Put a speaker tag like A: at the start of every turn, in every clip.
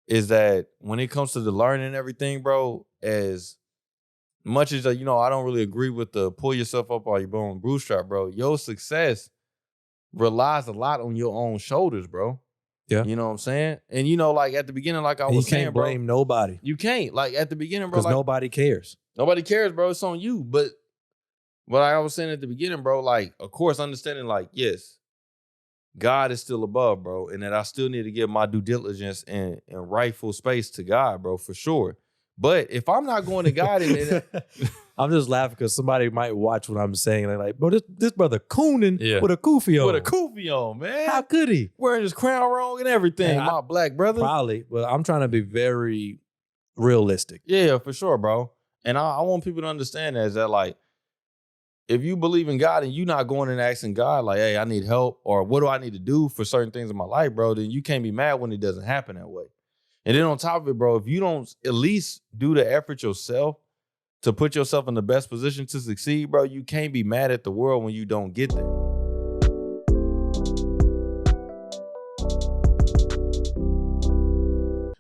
A: is that when it comes to the learning and everything, bro, as much as, you know, I don't really agree with the pull yourself up while you're born bootstrap, bro, your success relies a lot on your own shoulders, bro.
B: Yeah.
A: You know what I'm saying? And, you know, like at the beginning, like I was saying,
B: you can't blame nobody.
A: You can't. Like at the beginning, bro.
B: Because
A: like,
B: nobody cares.
A: Nobody cares, bro. It's on you. But what I was saying at the beginning, bro, like, of course, understanding, like, yes, God is still above, bro, and that I still need to give my due diligence and rightful space to God, bro, for sure. But if I'm not going to God, and
B: I'm just laughing because somebody might watch what I'm saying. They're like, bro, this brother cooning with a kufi on.
A: With a kufi on, man.
B: How could he?
A: Wearing his crown wrong and everything, man, my black brother.
B: Probably, but I'm trying to be very realistic.
A: Yeah, for sure, bro. And I want people to understand that like, if you believe in God and you're not going and asking God, like, hey, I need help, or what do I need to do for certain things in my life, bro, then you can't be mad when it doesn't happen that way. And then on top of it, bro, if you don't at least do the effort yourself to put yourself in the best position to succeed, bro, you can't be mad at the world when you don't get there.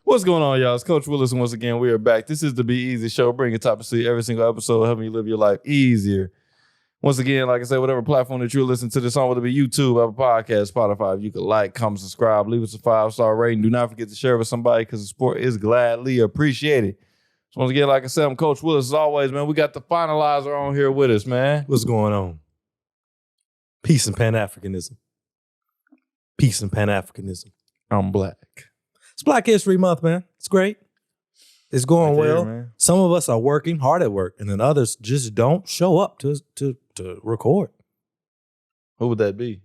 A: What's going on, y'all? It's Coach Williz, and once again, we are back. This is the Be Eazy Show, bringing topics to you every single episode, helping you live your life easier. Once again, like I said, whatever platform that you're listening to this on, whether it be YouTube, Apple Podcasts, Spotify, if you can like, comment, subscribe, leave us a 5-star rating. Do not forget to share with somebody because the support is gladly appreciated. So once again, like I said, I'm Coach Williz. As always, man, we got the finalizer on here with us, man.
B: What's going on? Peace and Pan-Africanism. Peace and Pan-Africanism.
A: I'm black.
B: It's Black History Month, man. It's great. It's going
A: right there,
B: well.
A: Man.
B: Some of us are working hard at work, and then others just don't show up to record.
A: Who would that be?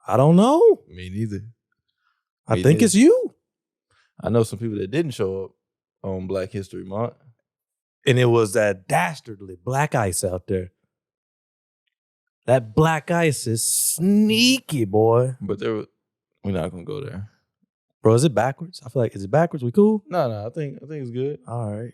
B: I don't know.
A: Me neither.
B: I think it's you.
A: I know some people that didn't show up on Black History Month.
B: And it was that dastardly black ice out there. That black ice is sneaky, boy.
A: But we're not gonna go there.
B: Bro, is it backwards? I feel like, is it backwards? We cool?
A: No, I think it's good.
B: All right.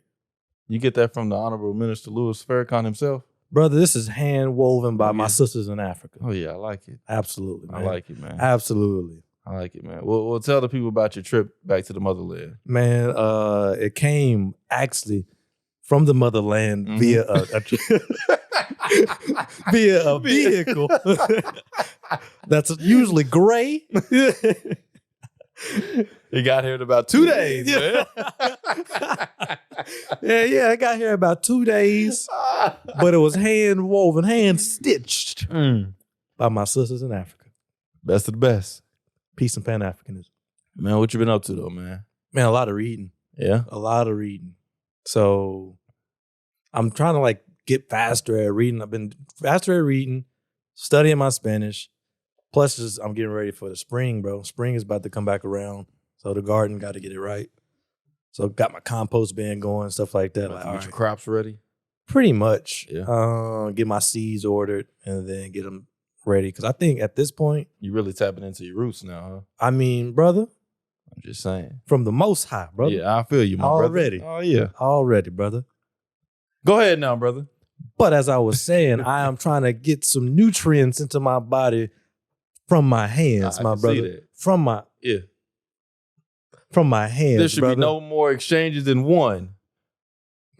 A: You get that from the Honorable Minister Louis Farrakhan himself?
B: Brother, this is hand woven by my sisters in Africa.
A: Oh, yeah, I like it.
B: Absolutely, man.
A: I like it, man.
B: Absolutely.
A: I like it, man. We'll tell the people about your trip back to the motherland.
B: Man, it came actually from the motherland via via a vehicle that's usually gray.
A: It got here in about 2 days, man.
B: yeah, I got here in about 2 days, but it was hand woven, hand stitched by my sisters in Africa.
A: Best of the best.
B: Peace and Pan-Africanism.
A: Man, what you been up to though, man?
B: Man, a lot of reading.
A: Yeah?
B: A lot of reading. So I'm trying to like get faster at reading. I've been faster at reading, studying my Spanish. Plus, just, I'm getting ready for the spring, bro. Spring is about to come back around. So the garden got to get it right. So got my compost bin going, stuff like that. Like,
A: get your crops ready?
B: Pretty much.
A: Yeah.
B: Get my seeds ordered and then get them ready. Because I think at this point.
A: You really tapping into your roots now, huh?
B: I mean, brother.
A: I'm just saying.
B: From the Most High, brother.
A: Yeah, I feel you, my
B: Already.
A: brother. Oh, yeah.
B: Already, brother.
A: Go ahead now, brother.
B: But as I was saying, I am trying to get some nutrients into my body from my hands, my brother. From my hands.
A: There should be no more exchanges than one.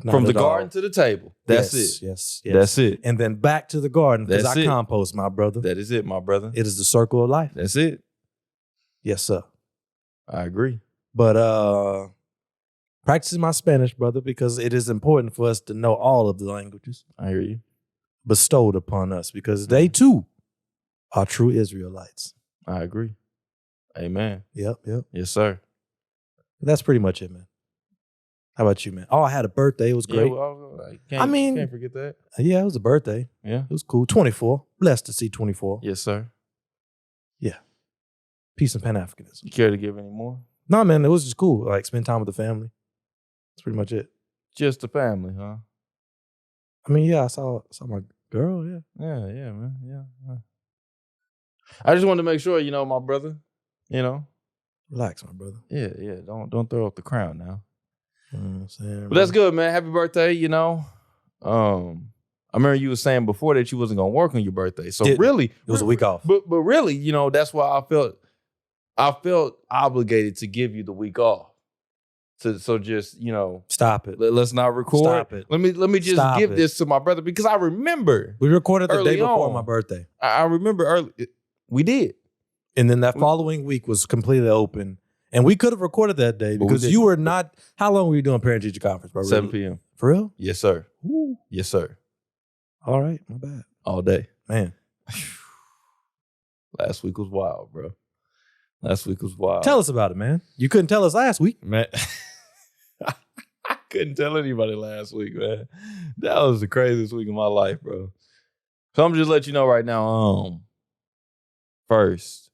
B: Not
A: from the
B: at all.
A: garden to the table. That's it.
B: Yes.
A: That's it.
B: And then back to the garden because I compost, my brother.
A: That is it, my brother.
B: It is the circle of life.
A: That's it.
B: Yes, sir.
A: I agree.
B: But practicing my Spanish, brother, because it is important for us to know all of the languages.
A: I hear you.
B: Bestowed upon us because they too are true Israelites.
A: I agree. Amen.
B: Yep.
A: Yes, sir.
B: That's pretty much it, man. How about you, man? Oh, I had a birthday. It was great.
A: Yeah, well, can't forget that.
B: Yeah, it was a birthday.
A: Yeah.
B: It was cool. 24. Blessed to see 24.
A: Yes, sir.
B: Yeah. Peace and Pan-Africanism.
A: You care to give any more?
B: No, man, it was just cool. Like, spend time with the family. That's pretty much it.
A: Just the family, huh?
B: I mean, yeah, I saw my girl, yeah.
A: Yeah, man. Yeah. I just wanted to make sure, my brother,
B: Relax, my brother.
A: Yeah. Don't throw up the crown now.
B: You know what I'm saying,
A: but that's good, man. Happy birthday, I remember you were saying before that you wasn't gonna work on your birthday. So really,
B: it was a week off.
A: But really, that's why I felt obligated to give you the week off. So just,
B: Stop it.
A: let's not record.
B: Stop it.
A: Let me just
B: Stop
A: give
B: it.
A: this to my brother because I remember
B: We recorded the
A: early
B: day before
A: on.
B: my birthday.
A: I remember early. We did.
B: And then that following week was completely open. And we could have recorded that day
A: But we
B: because
A: didn't.
B: you were not. How long were you doing parent-teacher conference, bro?
A: 7 p.m.
B: For real?
A: Yes, sir.
B: Ooh.
A: Yes, sir.
B: All right. My bad.
A: All day.
B: Man.
A: Last week was wild, bro. Last week was wild.
B: Tell us about it, man. You couldn't tell us last week.
A: Man. I couldn't tell anybody last week, man. That was the craziest week of my life, bro. So I'm just let you know right now. First,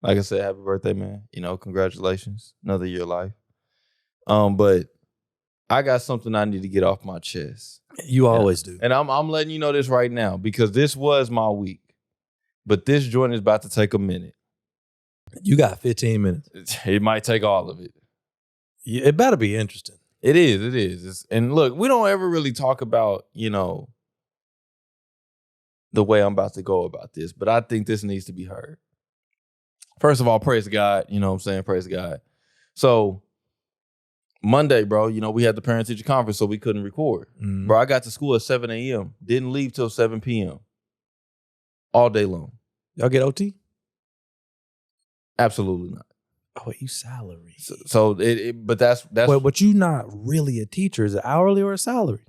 A: like I said, happy birthday, man. Congratulations. Another year of life. But I got something I need to get off my chest.
B: You always do.
A: And I'm letting you know this right now because this was my week. But this joint is about to take a minute.
B: You got 15 minutes.
A: It might take all of it.
B: It better be interesting.
A: It is. And look, we don't ever really talk about, the way I'm about to go about this, but I think this needs to be heard. First of all, praise God. You know what I'm saying? Praise God. So Monday, bro, we had the parent-teacher conference, so we couldn't record.
B: Mm.
A: Bro, I got to school at 7 a.m. Didn't leave till 7 p.m. All day long.
B: Y'all get OT?
A: Absolutely not.
B: Oh, you salary.
A: So but that's
B: Well, but you not really a teacher. Is it hourly or a salary?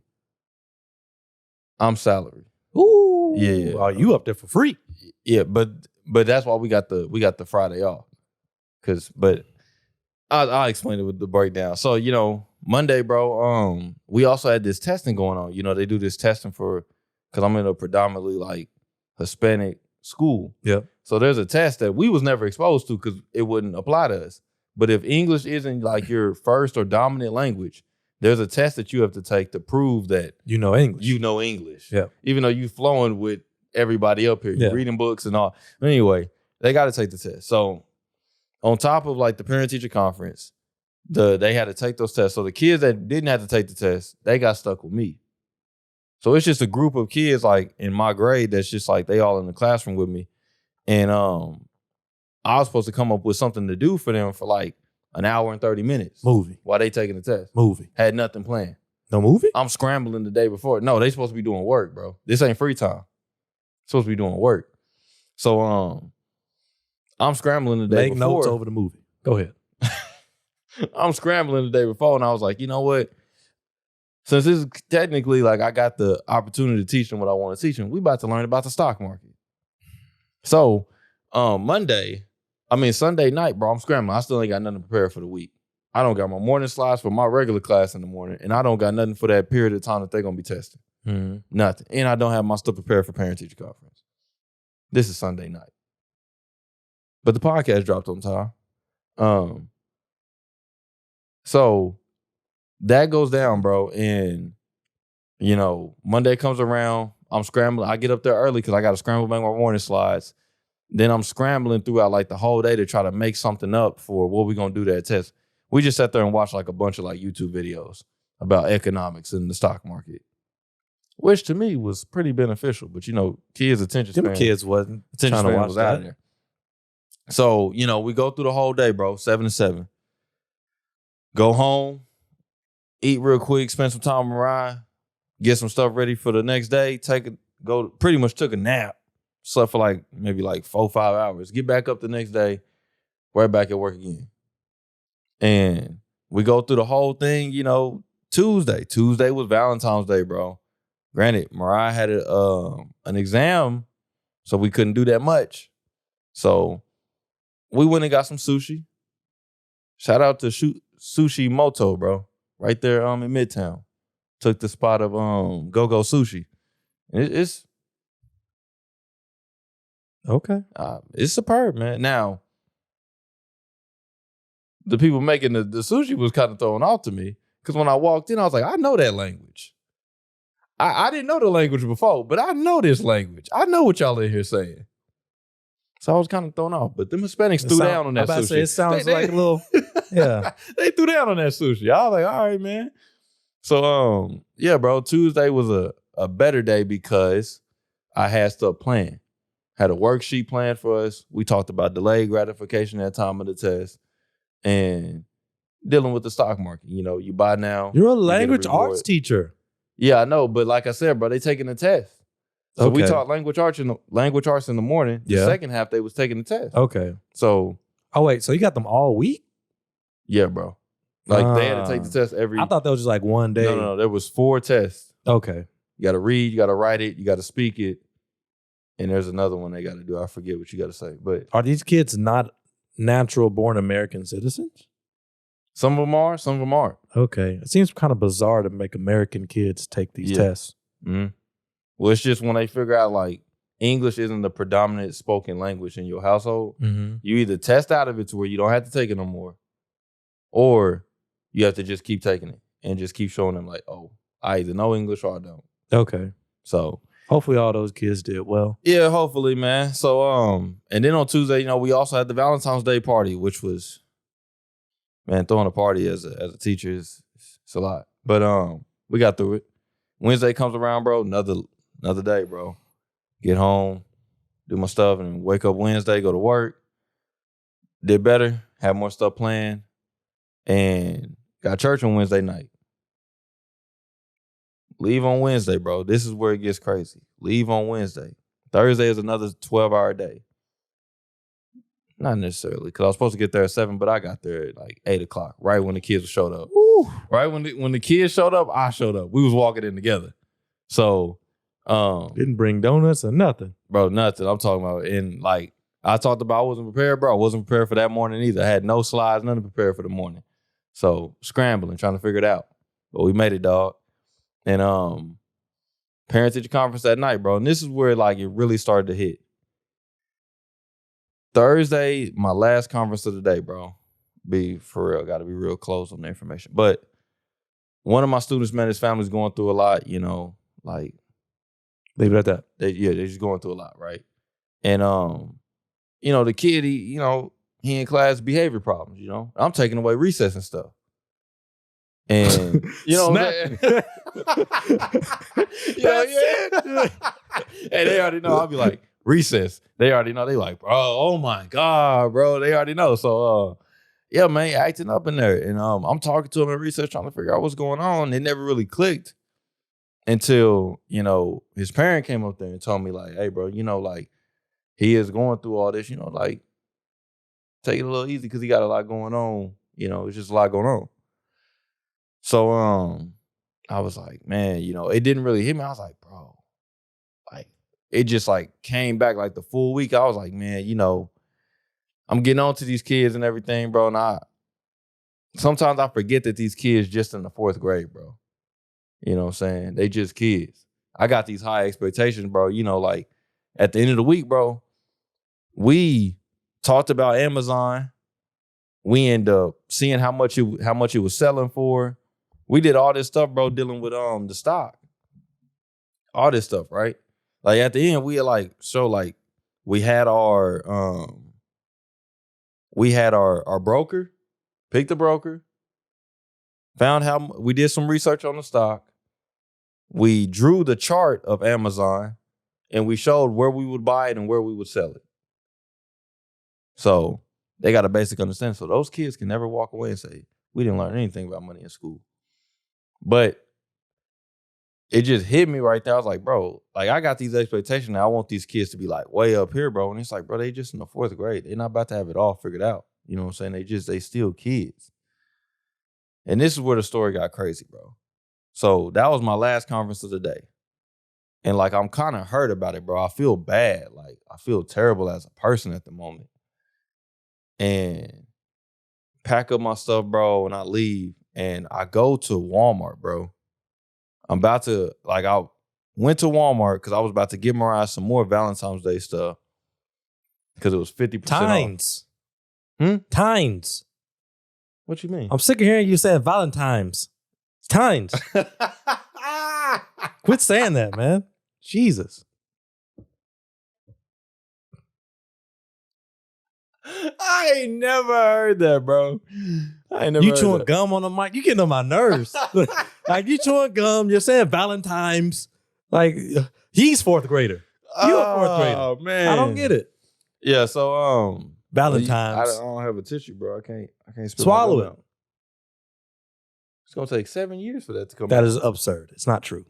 A: I'm salary.
B: Ooh.
A: Yeah.
B: Oh, you up there for free.
A: Yeah, but that's why we got the Friday off. But I'll explain it with the breakdown. So, Monday, bro, we also had this testing going on. They do this testing because I'm in a predominantly like Hispanic school.
B: Yeah.
A: So there's a test that we was never exposed to because it wouldn't apply to us. But if English isn't like your first or dominant language, there's a test that you have to take to prove that
B: you know English.
A: You know English.
B: Yeah.
A: Even though you flowing with everybody up here, you're reading books and all. Anyway, they got to take the test. So on top of like the parent-teacher conference, they had to take those tests. So the kids that didn't have to take the test, they got stuck with me. So it's just a group of kids like in my grade that's just like they all in the classroom with me. And I was supposed to come up with something to do for them for like an hour and 30 minutes.
B: Movie.
A: While they taking the test.
B: Movie.
A: Had nothing planned.
B: No movie?
A: I'm scrambling the day before. No, they supposed to be doing work, bro. This ain't free time. Supposed to be doing work. So I'm scrambling the day
B: before. Make
A: before.
B: notes over the movie. Go ahead.
A: I'm scrambling the day before and I was like, you know what? Since this is technically like I got the opportunity to teach them what I want to teach them, we about to learn about the stock market. So Sunday night, bro, I'm scrambling. I still ain't got nothing prepared for the week. I don't got my morning slides for my regular class in the morning, and I don't got nothing for that period of time that they're going to be testing.
B: Mm-hmm.
A: Nothing. And I don't have my stuff prepared for parent-teacher conference. This is Sunday night. But the podcast dropped on time. So that goes down, bro. And, Monday comes around. I'm scrambling. I get up there early because I got to scramble back my morning slides. Then I'm scrambling throughout like the whole day to try to make something up for what we're going to do that test. We just sat there and watched like a bunch of like YouTube videos about economics and the stock market, which to me was pretty beneficial. But, kids' attention span.
B: Them kids wasn't
A: attention
B: trying to
A: span
B: watch
A: was
B: that.
A: out of there. So, we go through the whole day, bro, 7 to 7. Go home, eat real quick, spend some time with Mariah, get some stuff ready for the next day, pretty much took a nap, slept for like maybe like 4 or 5 hours, get back up the next day, right back at work again. And we go through the whole thing, Tuesday. Tuesday was Valentine's Day, bro. Granted, Mariah had an exam, so we couldn't do that much. So we went and got some sushi. Shout out to Sushi Moto, bro. Right there in Midtown. Took the spot of Go-Go Sushi. It's
B: okay.
A: It's superb, man. Now, the people making the sushi was kind of thrown off to me because when I walked in, I was like, I know that language. I didn't know the language before, but I know this language. I know what y'all in here saying. So I was kind of thrown off. But them Hispanics threw down on that sushi.
B: Say, it sounds like a little, yeah.
A: They threw down on that sushi. I was like, all right, man. So, yeah, bro, Tuesday was a better day because I had stuff planned. Had a worksheet planned for us. We talked about delayed gratification at the time of the test. And dealing with the stock market. You know, you buy now.
B: You're a
A: you get
B: language
A: reward.
B: arts teacher.
A: Yeah, I know, but like I said, bro, they taking the test. So we
B: Okay.
A: taught language arts in the morning. The second half they was taking the test.
B: Okay.
A: So
B: wait, so you got them all week?
A: yeah, bro. Like they had to take the test every.
B: I thought that was just like one day.
A: No. There was 4 tests.
B: Okay.
A: You got to read, you got to write it, you got to speak it, and there's another one they got to do. I forget what you got to say, but
B: Are these kids not natural born American citizens?
A: some of them are, some of them aren't.
B: Okay. It seems kind of bizarre to make American kids take these tests.
A: Mm-hmm. Well, it's just when they figure out like English isn't the predominant spoken language in your household, you either test out of it to where you don't have to take it no more, or you have to just keep taking it and just keep showing them like, oh, I either know English or I don't.
B: Okay.
A: So
B: hopefully all those kids did well.
A: Yeah, hopefully, man. So and then on Tuesday, you know, we also had the Valentine's Day party, which was, man, throwing a party as a teacher is it's a lot. But we got through it. Wednesday comes around, bro. Another day, bro. Get home, do my stuff, and wake up Wednesday, go to work. Did better, had more stuff planned, and got church on Wednesday night. Leave on Wednesday, bro. This is where it gets crazy. Leave on Wednesday. Thursday is another 12-hour day. Not necessarily, because I was supposed to get there at 7, but I got there at like 8 o'clock, right when the kids showed up.
B: Ooh.
A: Right when the kids showed up, I showed up. We was walking in together. So
B: didn't bring donuts or nothing.
A: Bro, nothing. I'm talking about, and like I talked about, I wasn't prepared, bro. I wasn't prepared for that morning either. I had no slides, nothing prepared for the morning. So scrambling, trying to figure it out. But we made it, dog. And parent-teacher conference that night, bro. And this is where like it really started to hit. Thursday, my last conference of the day, bro. Be for real, got to be real close on the information. But one of my students, man, his family's going through a lot, you know, like
B: leave it at that.
A: They're just going through a lot, right? And you know, the kid, he in class behavior problems, you know. I'm taking away recess and stuff. And you know, yeah. And they already know. I'll be like, recess. They already know. They like, bro, oh my God, bro. They already know. So yeah, man, acting up in there. And I'm talking to him in recess, trying to figure out what's going on. It never really clicked until, you know, his parent came up there and told me, like, hey, bro, you know, like, he is going through all this, you know, like, take it a little easy because he got a lot going on. You know, it's just a lot going on. So I was like, man, you know, it didn't really hit me. I was like, bro, like, it just like came back like the full week. I was like, man, you know, I'm getting on to these kids and everything, bro. And sometimes I forget that these kids just in the 4th grade, bro. You know what I'm saying? They just kids. I got these high expectations, bro. You know, like at the end of the week, bro, we talked about Amazon. We end up seeing how much it was selling for. We did all this stuff, bro, dealing with the stock. All this stuff, right? Like at the end, we had like we had our broker, picked the broker, found how we did some research on the stock. We drew the chart of Amazon and we showed where we would buy it and where we would sell it. So they got a basic understanding. So those kids can never walk away and say, we didn't learn anything about money in school. But it just hit me right there. I was like, bro, like I got these expectations now. I want these kids to be like way up here, bro. And it's like, bro, they just in the 4th grade. They're not about to have it all figured out. You know what I'm saying? They still kids. And this is where the story got crazy, bro. So that was my last conference of the day. And like, I'm kind of hurt about it, bro. I feel bad. Like I feel terrible as a person at the moment. And pack up my stuff, bro, and I leave. And I go to Walmart, bro. I'm about to, like, I went to Walmart because I was about to get Mariah some more Valentine's Day stuff because it was 50%
B: Tines.
A: off.
B: Tines.
A: What you mean?
B: I'm sick of hearing you saying Valentine's. It's Tines. Quit saying that, man. Jesus.
A: I ain't never heard that, bro. I ain't never
B: You
A: heard
B: chewing
A: that.
B: gum on the mic? You getting on my nerves. Like you chewing gum, you're saying Valentine's. Like he's 4th grader. You a 4th grader.
A: Oh, man.
B: I don't get it.
A: Yeah, so
B: Valentine's.
A: I don't have a tissue, bro. I can't spit
B: Swallow
A: my
B: it.
A: gum out. It's gonna take 7 years for that to come
B: That
A: out.
B: is absurd. It's not true.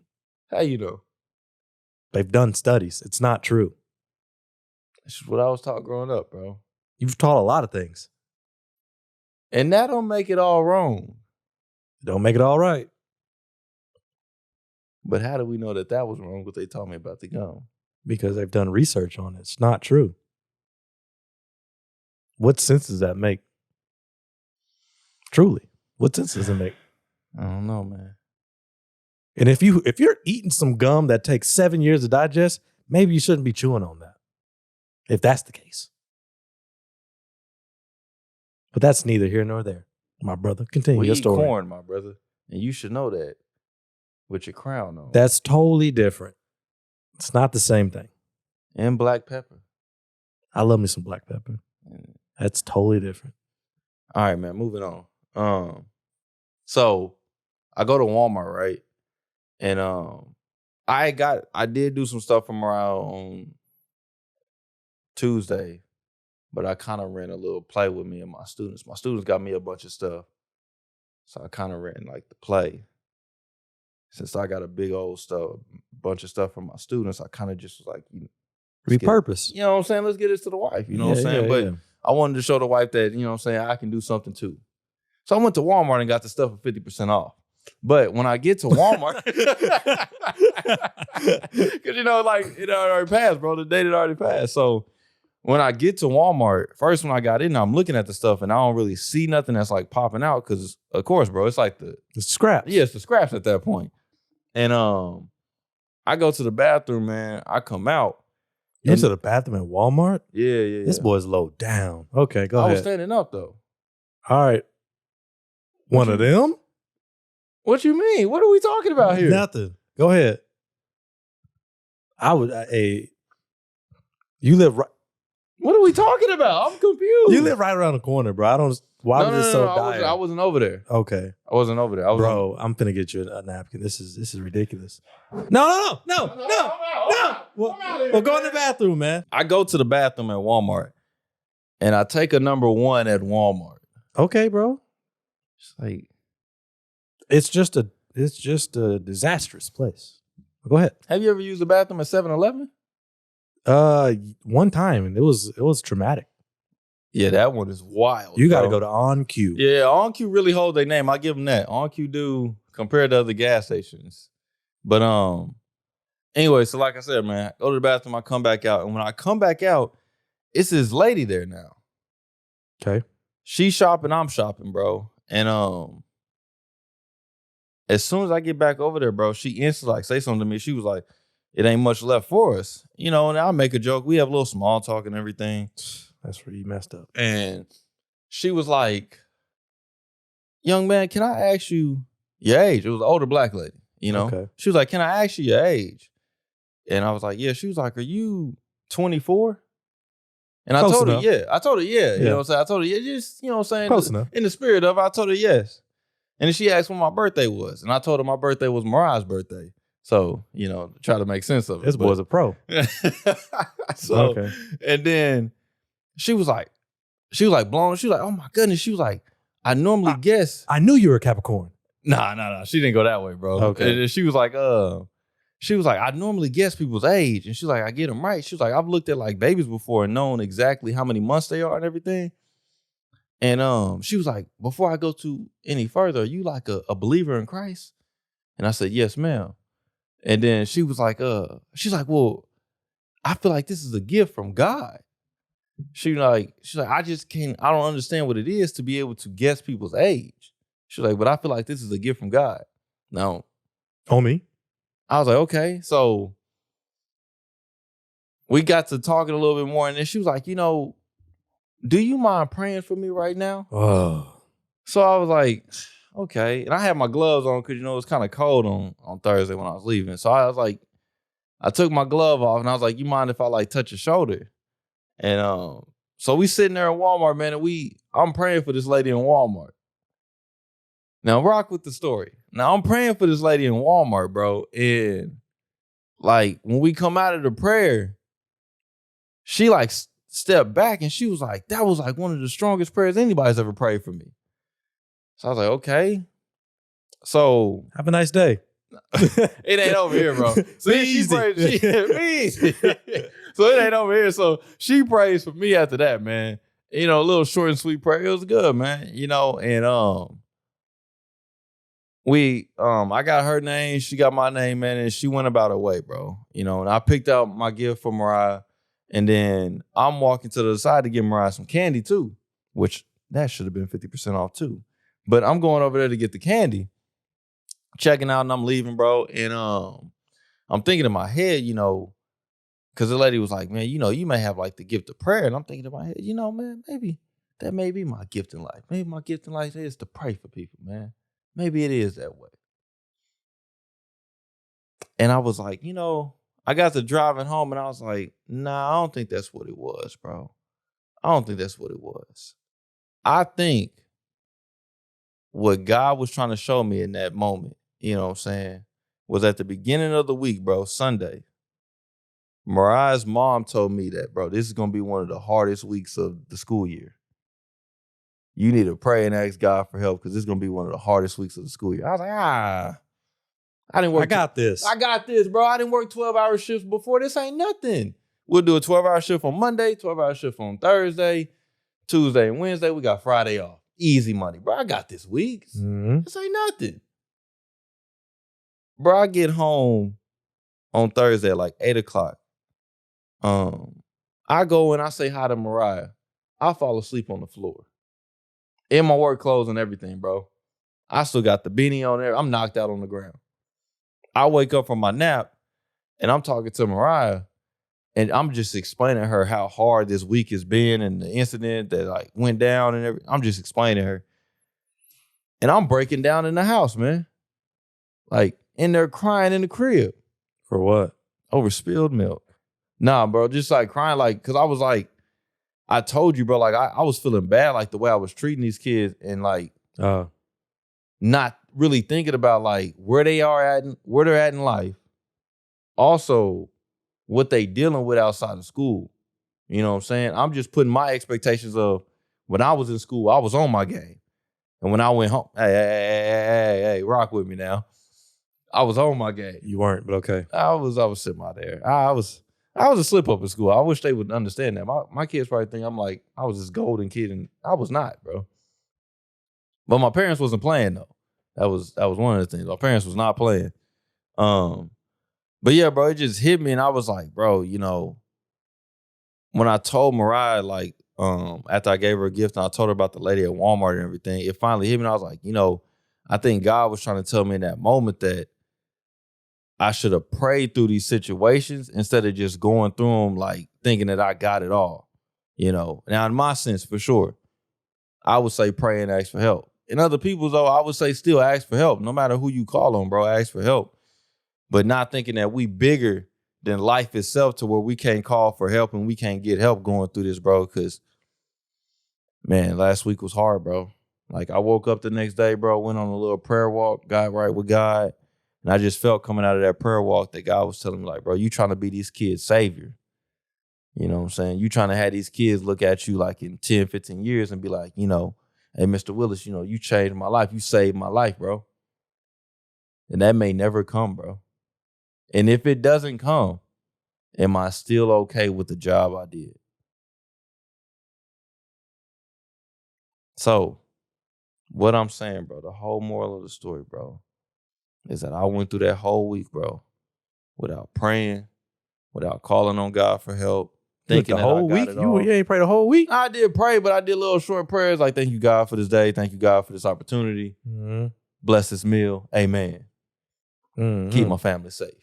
A: How you know?
B: They've done studies. It's not true.
A: This is what I was taught growing up, bro.
B: You've taught a lot of things.
A: And that don't make it all wrong.
B: Don't make it all right.
A: But how do we know that that was wrong? What they taught me about the gum?
B: Because they've done research on it. It's not true. What sense does that make? Truly, what sense does it make?
A: I don't know, man.
B: And if you're eating some gum that takes 7 years to digest, maybe you shouldn't be chewing on that. If that's the case. But that's neither here nor there, my brother. Continue
A: We
B: your
A: eat
B: story.
A: corn, my brother, and you should know that. With your crown on.
B: That's totally different. It's not the same thing.
A: And black pepper.
B: I love me some black pepper. That's totally different.
A: All right, man. Moving on. So I go to Walmart, right? And I did do some stuff from around on Tuesday, but I kind of ran a little play with me and my students. My students got me a bunch of stuff, so I kind of ran like the play. Since I got a big old bunch of stuff from my students, I kind of just was like,
B: Repurpose.
A: You know what I'm saying? Let's get this to the wife. You know what I'm saying? But I wanted to show the wife that, you know what I'm saying, I can do something too. So I went to Walmart and got the stuff for 50% off. But when I get to Walmart, because, you know, like it already passed, bro. The date had already passed. So when I get to Walmart, first when I got in, I'm looking at the stuff and I don't really see nothing that's like popping out because, of course, bro, it's like the
B: scraps.
A: Yeah, it's the scraps at that point. And I go to the bathroom, man. I come out.
B: You went to the bathroom at Walmart?
A: Yeah.
B: This boy's low down. Okay, go ahead.
A: I was standing up, though.
B: All right. One of them?
A: What you mean? What are we talking about here?
B: Nothing. Go ahead. You live right.
A: What are we talking about? I'm confused.
B: You live right around the corner, bro. I don't. Why was this so dire?
A: I wasn't over there.
B: Okay.
A: I wasn't over there.
B: Bro, I'm finna get you a napkin. This is ridiculous. No. Well, go in the bathroom, man.
A: I go to the bathroom at Walmart, and I take a number one at Walmart.
B: Okay, bro.
A: It's like
B: it's just a disastrous place. Go ahead.
A: Have you ever used the bathroom at 7-Eleven?
B: One time, and it was traumatic.
A: Yeah, that one is wild.
B: You got to go to On Q.
A: Yeah, On Q really hold their name. I give them that. On Q do compared to other gas stations. But anyway, so like I said, man, go to the bathroom. I come back out, and when I come back out, it's this lady there now.
B: Okay,
A: she's shopping. I'm shopping, bro. And as soon as I get back over there, bro, she instantly like say something to me. She was like, "It ain't much left for us," you know. And I'll make a joke. We have a little small talk and everything.
B: That's where you messed up.
A: And she was like, "Young man, can I ask you your age?" It was an older black lady, you know.
B: Okay.
A: She was like, "Can I ask you your age?" And I was like, "Yeah." She was like, "Are you 24?" And
B: Close
A: I told
B: enough.
A: her, yeah. I told her, yeah. You
B: Yeah.
A: know what I'm saying? I told her, yeah, just, you know what I'm saying?
B: Close enough.
A: In the spirit of it, I told her yes. And then she asked when my birthday was. And I told her my birthday was Mariah's birthday. So, you know, try to make sense of it.
B: This boy's a pro.
A: So,
B: okay.
A: And then she was like blown. She was like, "Oh my goodness." She was like, "I normally guess."
B: I knew you were a Capricorn.
A: Nah. She didn't go that way, bro.
B: Okay.
A: And she was like, "I normally guess people's age." And she's like, "I get them right." She was like, "I've looked at like babies before and known exactly how many months they are and everything." And she was like, "Before I go to any further, are you like a believer in Christ?" And I said, "Yes, ma'am." And then she was like, she's like, "Well, I feel like this is a gift from God." She's like, "I don't understand what it is to be able to guess people's age." She's like, "But I feel like this is a gift from God." Now,
B: On me.
A: I was like, okay. So we got to talking a little bit more. And then she was like, "Do you mind praying for me right now?"
B: Oh.
A: So I was like, okay. And I had my gloves on because, it was kind of cold on Thursday when I was leaving. So I was like, I took my glove off and I was like, "You mind if I like touch your shoulder?" And so we sitting there in Walmart, man, and I'm praying for this lady in Walmart. Now rock with the story. Now I'm praying for this lady in Walmart, bro. And like when we come out of the prayer, she like stepped back and she was like, "That was like one of the strongest prayers anybody's ever prayed for me." So I was like, okay. So
B: have a nice day.
A: it ain't over here, bro. So
B: Be
A: she
B: easy.
A: prayed. Be easy. So it ain't over here. So she prays for me after that, man. You know, a little short and sweet prayer. It was good, man. You know, and I got her name, she got my name, man, and she went about her way, bro. You know, and I picked out my gift for Mariah, and then I'm walking to the side to get Mariah some candy too, which that should have been 50% off too. But I'm going over there to get the candy, checking out, and I'm leaving, bro. And I'm thinking in my head, you know, because the lady was like, man, you know, you may have like the gift of prayer. And I'm thinking in my head, you know, man, maybe that may be my gift in life. Maybe my gift in life is to pray for people, man. Maybe it is that way. And I was like, you know, I got to driving home and I was like, nah, I don't think that's what it was, bro. I don't think that's what it was. I think what God was trying to show me in that moment, you know what I'm saying, was at the beginning of the week, bro, Sunday. Mariah's mom told me that, bro, this is going to be one of the hardest weeks of the school year. You need to pray and ask God for help because this is going to be one of the hardest weeks of the school year. I was like, I didn't work.
B: I got this.
A: I got this, bro. I didn't work 12-hour shifts before. This ain't nothing. We'll do a 12-hour shift on Monday, 12-hour shift on Thursday, Tuesday and Wednesday. We got Friday off. Easy money, bro. I got this week.
B: Mm-hmm.
A: This ain't nothing. Bro, I get home on Thursday at like 8 o'clock. I go and I say hi to Mariah. I fall asleep on the floor. In my work clothes and everything, bro. I still got the beanie on there. I'm knocked out on the ground. I wake up from my nap and I'm talking to Mariah and I'm just explaining to her how hard this week has been and the incident that like went down and everything. I'm just explaining to her. And I'm breaking down in the house, man. Like in there crying in the crib.
B: For what?
A: Over spilled milk. Nah, bro, just like crying, like, cause I was like, I told you, bro, like I was feeling bad, like the way I was treating these kids and like not really thinking about like where they're at in life. Also, what they dealing with outside of school. You know what I'm saying? I'm just putting my expectations of when I was in school, I was on my game. And when I went home, hey, rock with me now. I was on my game.
B: You weren't, but okay.
A: I was sitting out there. I was a slip up in school. I wish they would understand that. My kids probably think I'm like, I was this golden kid, and I was not, bro. But my parents wasn't playing though. That was one of the things. My parents was not playing. But yeah, bro, it just hit me, and I was like, bro, you know, when I told Mariah, like, after I gave her a gift and I told her about the lady at Walmart and everything, it finally hit me. And I was like, you know, I think God was trying to tell me in that moment that I should have prayed through these situations instead of just going through them like thinking that I got it all. You know, now in my sense, for sure, I would say pray and ask for help. In other people's, though, I would say still ask for help. No matter who you call on, bro, ask for help. But not thinking that we bigger than life itself to where we can't call for help and we can't get help going through this, bro. Because, man, last week was hard, bro. Like, I woke up the next day, bro, went on a little prayer walk, got right with God. And I just felt coming out of that prayer walk that God was telling me, like, bro, you trying to be these kids' savior. You know what I'm saying? You trying to have these kids look at you like in 10, 15 years and be like, you know, hey, Mr. Willis, you know, you changed my life. You saved my life, bro. And that may never come, bro. And if it doesn't come, am I still okay with the job I did? So, what I'm saying, bro, the whole moral of the story, bro, is that I went through that whole week, bro, without praying, without calling on God for help, thinking
B: the whole week. You ain't prayed the whole week.
A: I did pray, but I did little short prayers like, "Thank you, God, for this day. Thank you, God, for this opportunity.
B: Mm-hmm.
A: Bless this meal. Amen.
B: Mm-hmm.
A: Keep my family safe.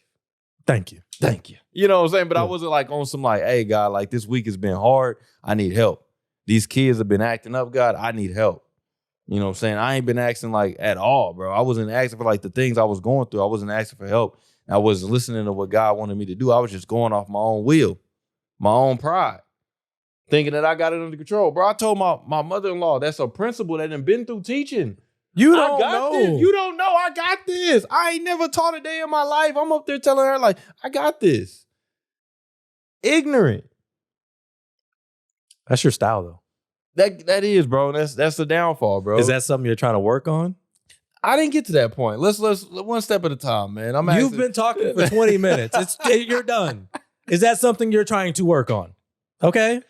B: Thank you.
A: Thank you." You know what I'm saying? But
B: Yeah.
A: I wasn't like on some like, "Hey, God, like this week has been hard. I need help. These kids have been acting up, God. I need help." You know what I'm saying? I ain't been asking like at all, bro. I wasn't asking for like the things I was going through. I wasn't asking for help. I wasn't listening to what God wanted me to do. I was just going off my own will, my own pride, thinking that I got it under control. Bro, I told my mother-in-law that's a principal that done been through teaching.
B: You don't know.
A: This. You don't know. I got this. I ain't never taught a day in my life. I'm up there telling her like, I got this. Ignorant.
B: That's your style, though.
A: That is, bro. That's the downfall, bro.
B: Is that something you're trying to work on?
A: I didn't get to that point. Let's one step at a time, man.
B: You've been talking for 20 minutes. You're done. Is that something you're trying to work on? Okay.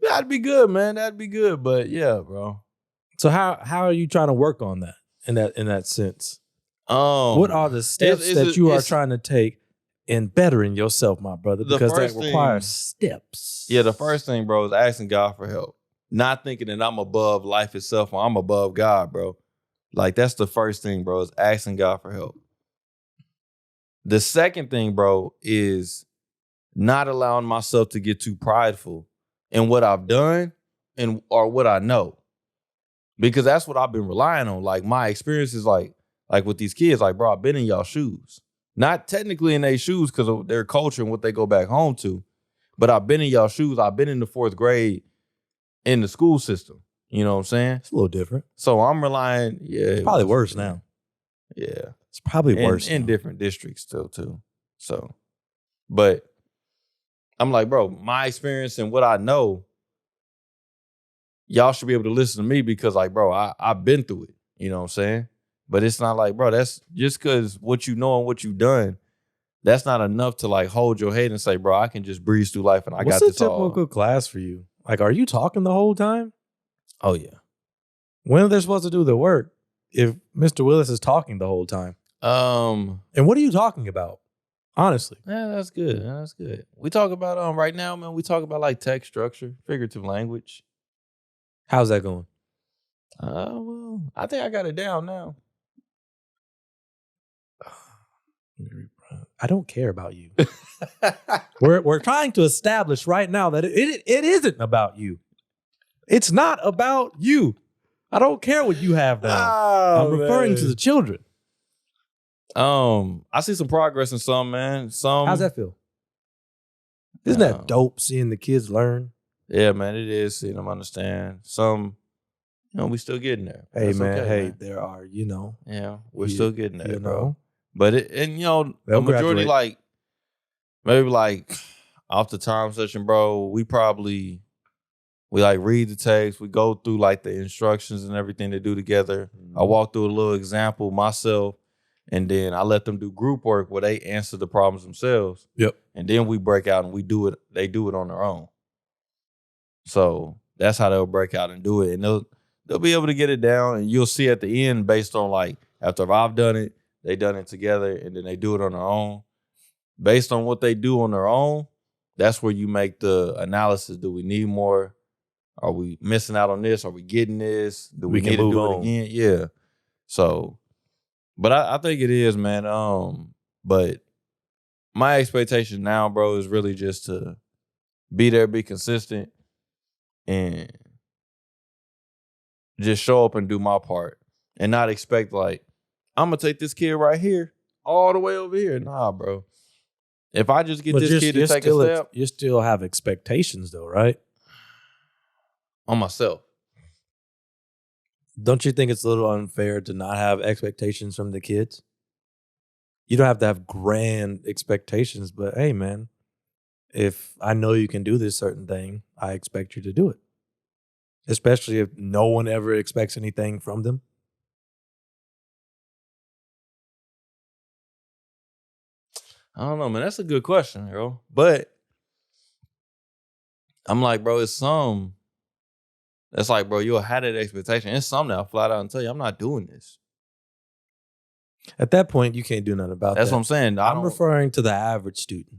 A: That'd be good, man. That'd be good. But yeah, bro.
B: So how are you trying to work on that in that sense? What are the steps that you are trying to take in bettering yourself, my brother? Because that requires steps.
A: Yeah, the first thing, bro, is asking God for help. Not thinking that I'm above life itself or I'm above God, bro. Like, that's the first thing, bro, is asking God for help. The second thing, bro, is not allowing myself to get too prideful in what I've done or what I know. Because that's what I've been relying on. Like, my experience is like with these kids, like, bro, I've been in y'all shoes. Not technically in their shoes because of their culture and what they go back home to. But I've been in y'all shoes. I've been in the 4th grade in the school system. You know what I'm saying?
B: It's a little different.
A: So I'm relying,
B: It's probably worse now.
A: Yeah.
B: It's probably worse.
A: In different districts still, too. So, but I'm like, bro, my experience and what I know, y'all should be able to listen to me because, like, bro, I've been through it. You know what I'm saying? But it's not like, bro, that's just because what you know and what you've done, that's not enough to, like, hold your head and say, bro, I can just breeze through life and I got this all.
B: What's a typical class for you? Like, are you talking the whole time?
A: Oh, yeah.
B: When are they supposed to do the work if Mr. Williz is talking the whole time? And what are you talking about? Honestly.
A: Yeah, that's good. That's good. We talk about, right now, man, we talk about, like, text structure, figurative language.
B: How's that going?
A: Well, I think I got it down now.
B: I don't care about you. We're trying to establish right now that it isn't about you. It's not about you. I don't care what you have now. I'm referring to the children.
A: I see some progress in some, man.
B: How's that feel? Isn't that dope seeing the kids learn?
A: Yeah, man, it is seeing them understand. Some, we still getting there.
B: Hey,
A: That's
B: man,
A: okay, man.
B: there are,
A: Yeah, we're still getting there, bro.
B: Know.
A: But the majority,
B: graduate.
A: maybe off the time session, bro, we read the text, we go through like the instructions and everything they do together. Mm-hmm. I walk through a little example myself, and then I let them do group work where they answer the problems themselves.
B: Yep.
A: And then we break out and we do it. They do it on their own. So that's how they'll break out and do it. And they'll be able to get it down, and you'll see at the end based on like after I've done it, they done it together, and then they do it on their own. Based on what they do on their own, that's where you make the analysis. Do we need more? Are we missing out on this? Are we getting this? Do we need to do it again? Yeah. So, but I think it is, man. But my expectation now, bro, is really just to be there, be consistent, and just show up and do my part, and not expect like, I'm gonna take this kid right here all the way over here. Nah, bro. If I just get this kid to take a step,
B: you still have expectations, though, right?
A: On myself.
B: Don't you think it's a little unfair to not have expectations from the kids? You don't have to have grand expectations, but hey, man, if I know you can do this certain thing, I expect you to do it. Especially if no one ever expects anything from them.
A: I don't know, man. That's a good question, bro. But I'm like, bro, it's some that's like, bro, you'll have that expectation. It's some that'll flat out and tell you, I'm not doing this.
B: At that point, you can't do nothing about that.
A: That's what I'm saying.
B: I'm referring to the average student,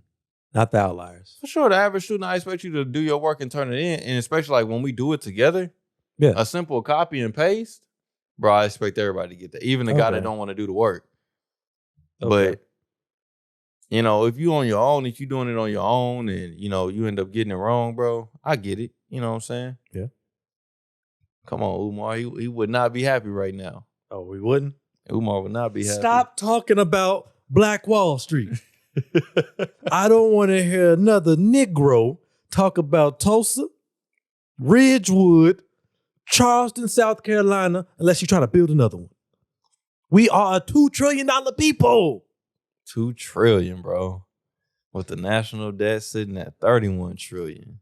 B: not the outliers.
A: For sure, the average student, I expect you to do your work and turn it in. And especially like when we do it together, a simple copy and paste, bro, I expect everybody to get that. Even the guy that don't want to do the work. Okay. But if you on your own, if you doing it on your own and, you end up getting it wrong, bro, I get it. You know what I'm saying?
B: Yeah.
A: Come on, Umar. He would not be happy right now.
B: Oh, we wouldn't?
A: Umar would not be happy.
B: Stop talking about Black Wall Street. I don't want to hear another Negro talk about Tulsa, Ridgewood, Charleston, South Carolina, unless you're trying to build another one. We are a $2 trillion people.
A: $2 trillion, bro. With the national debt sitting at $31 trillion.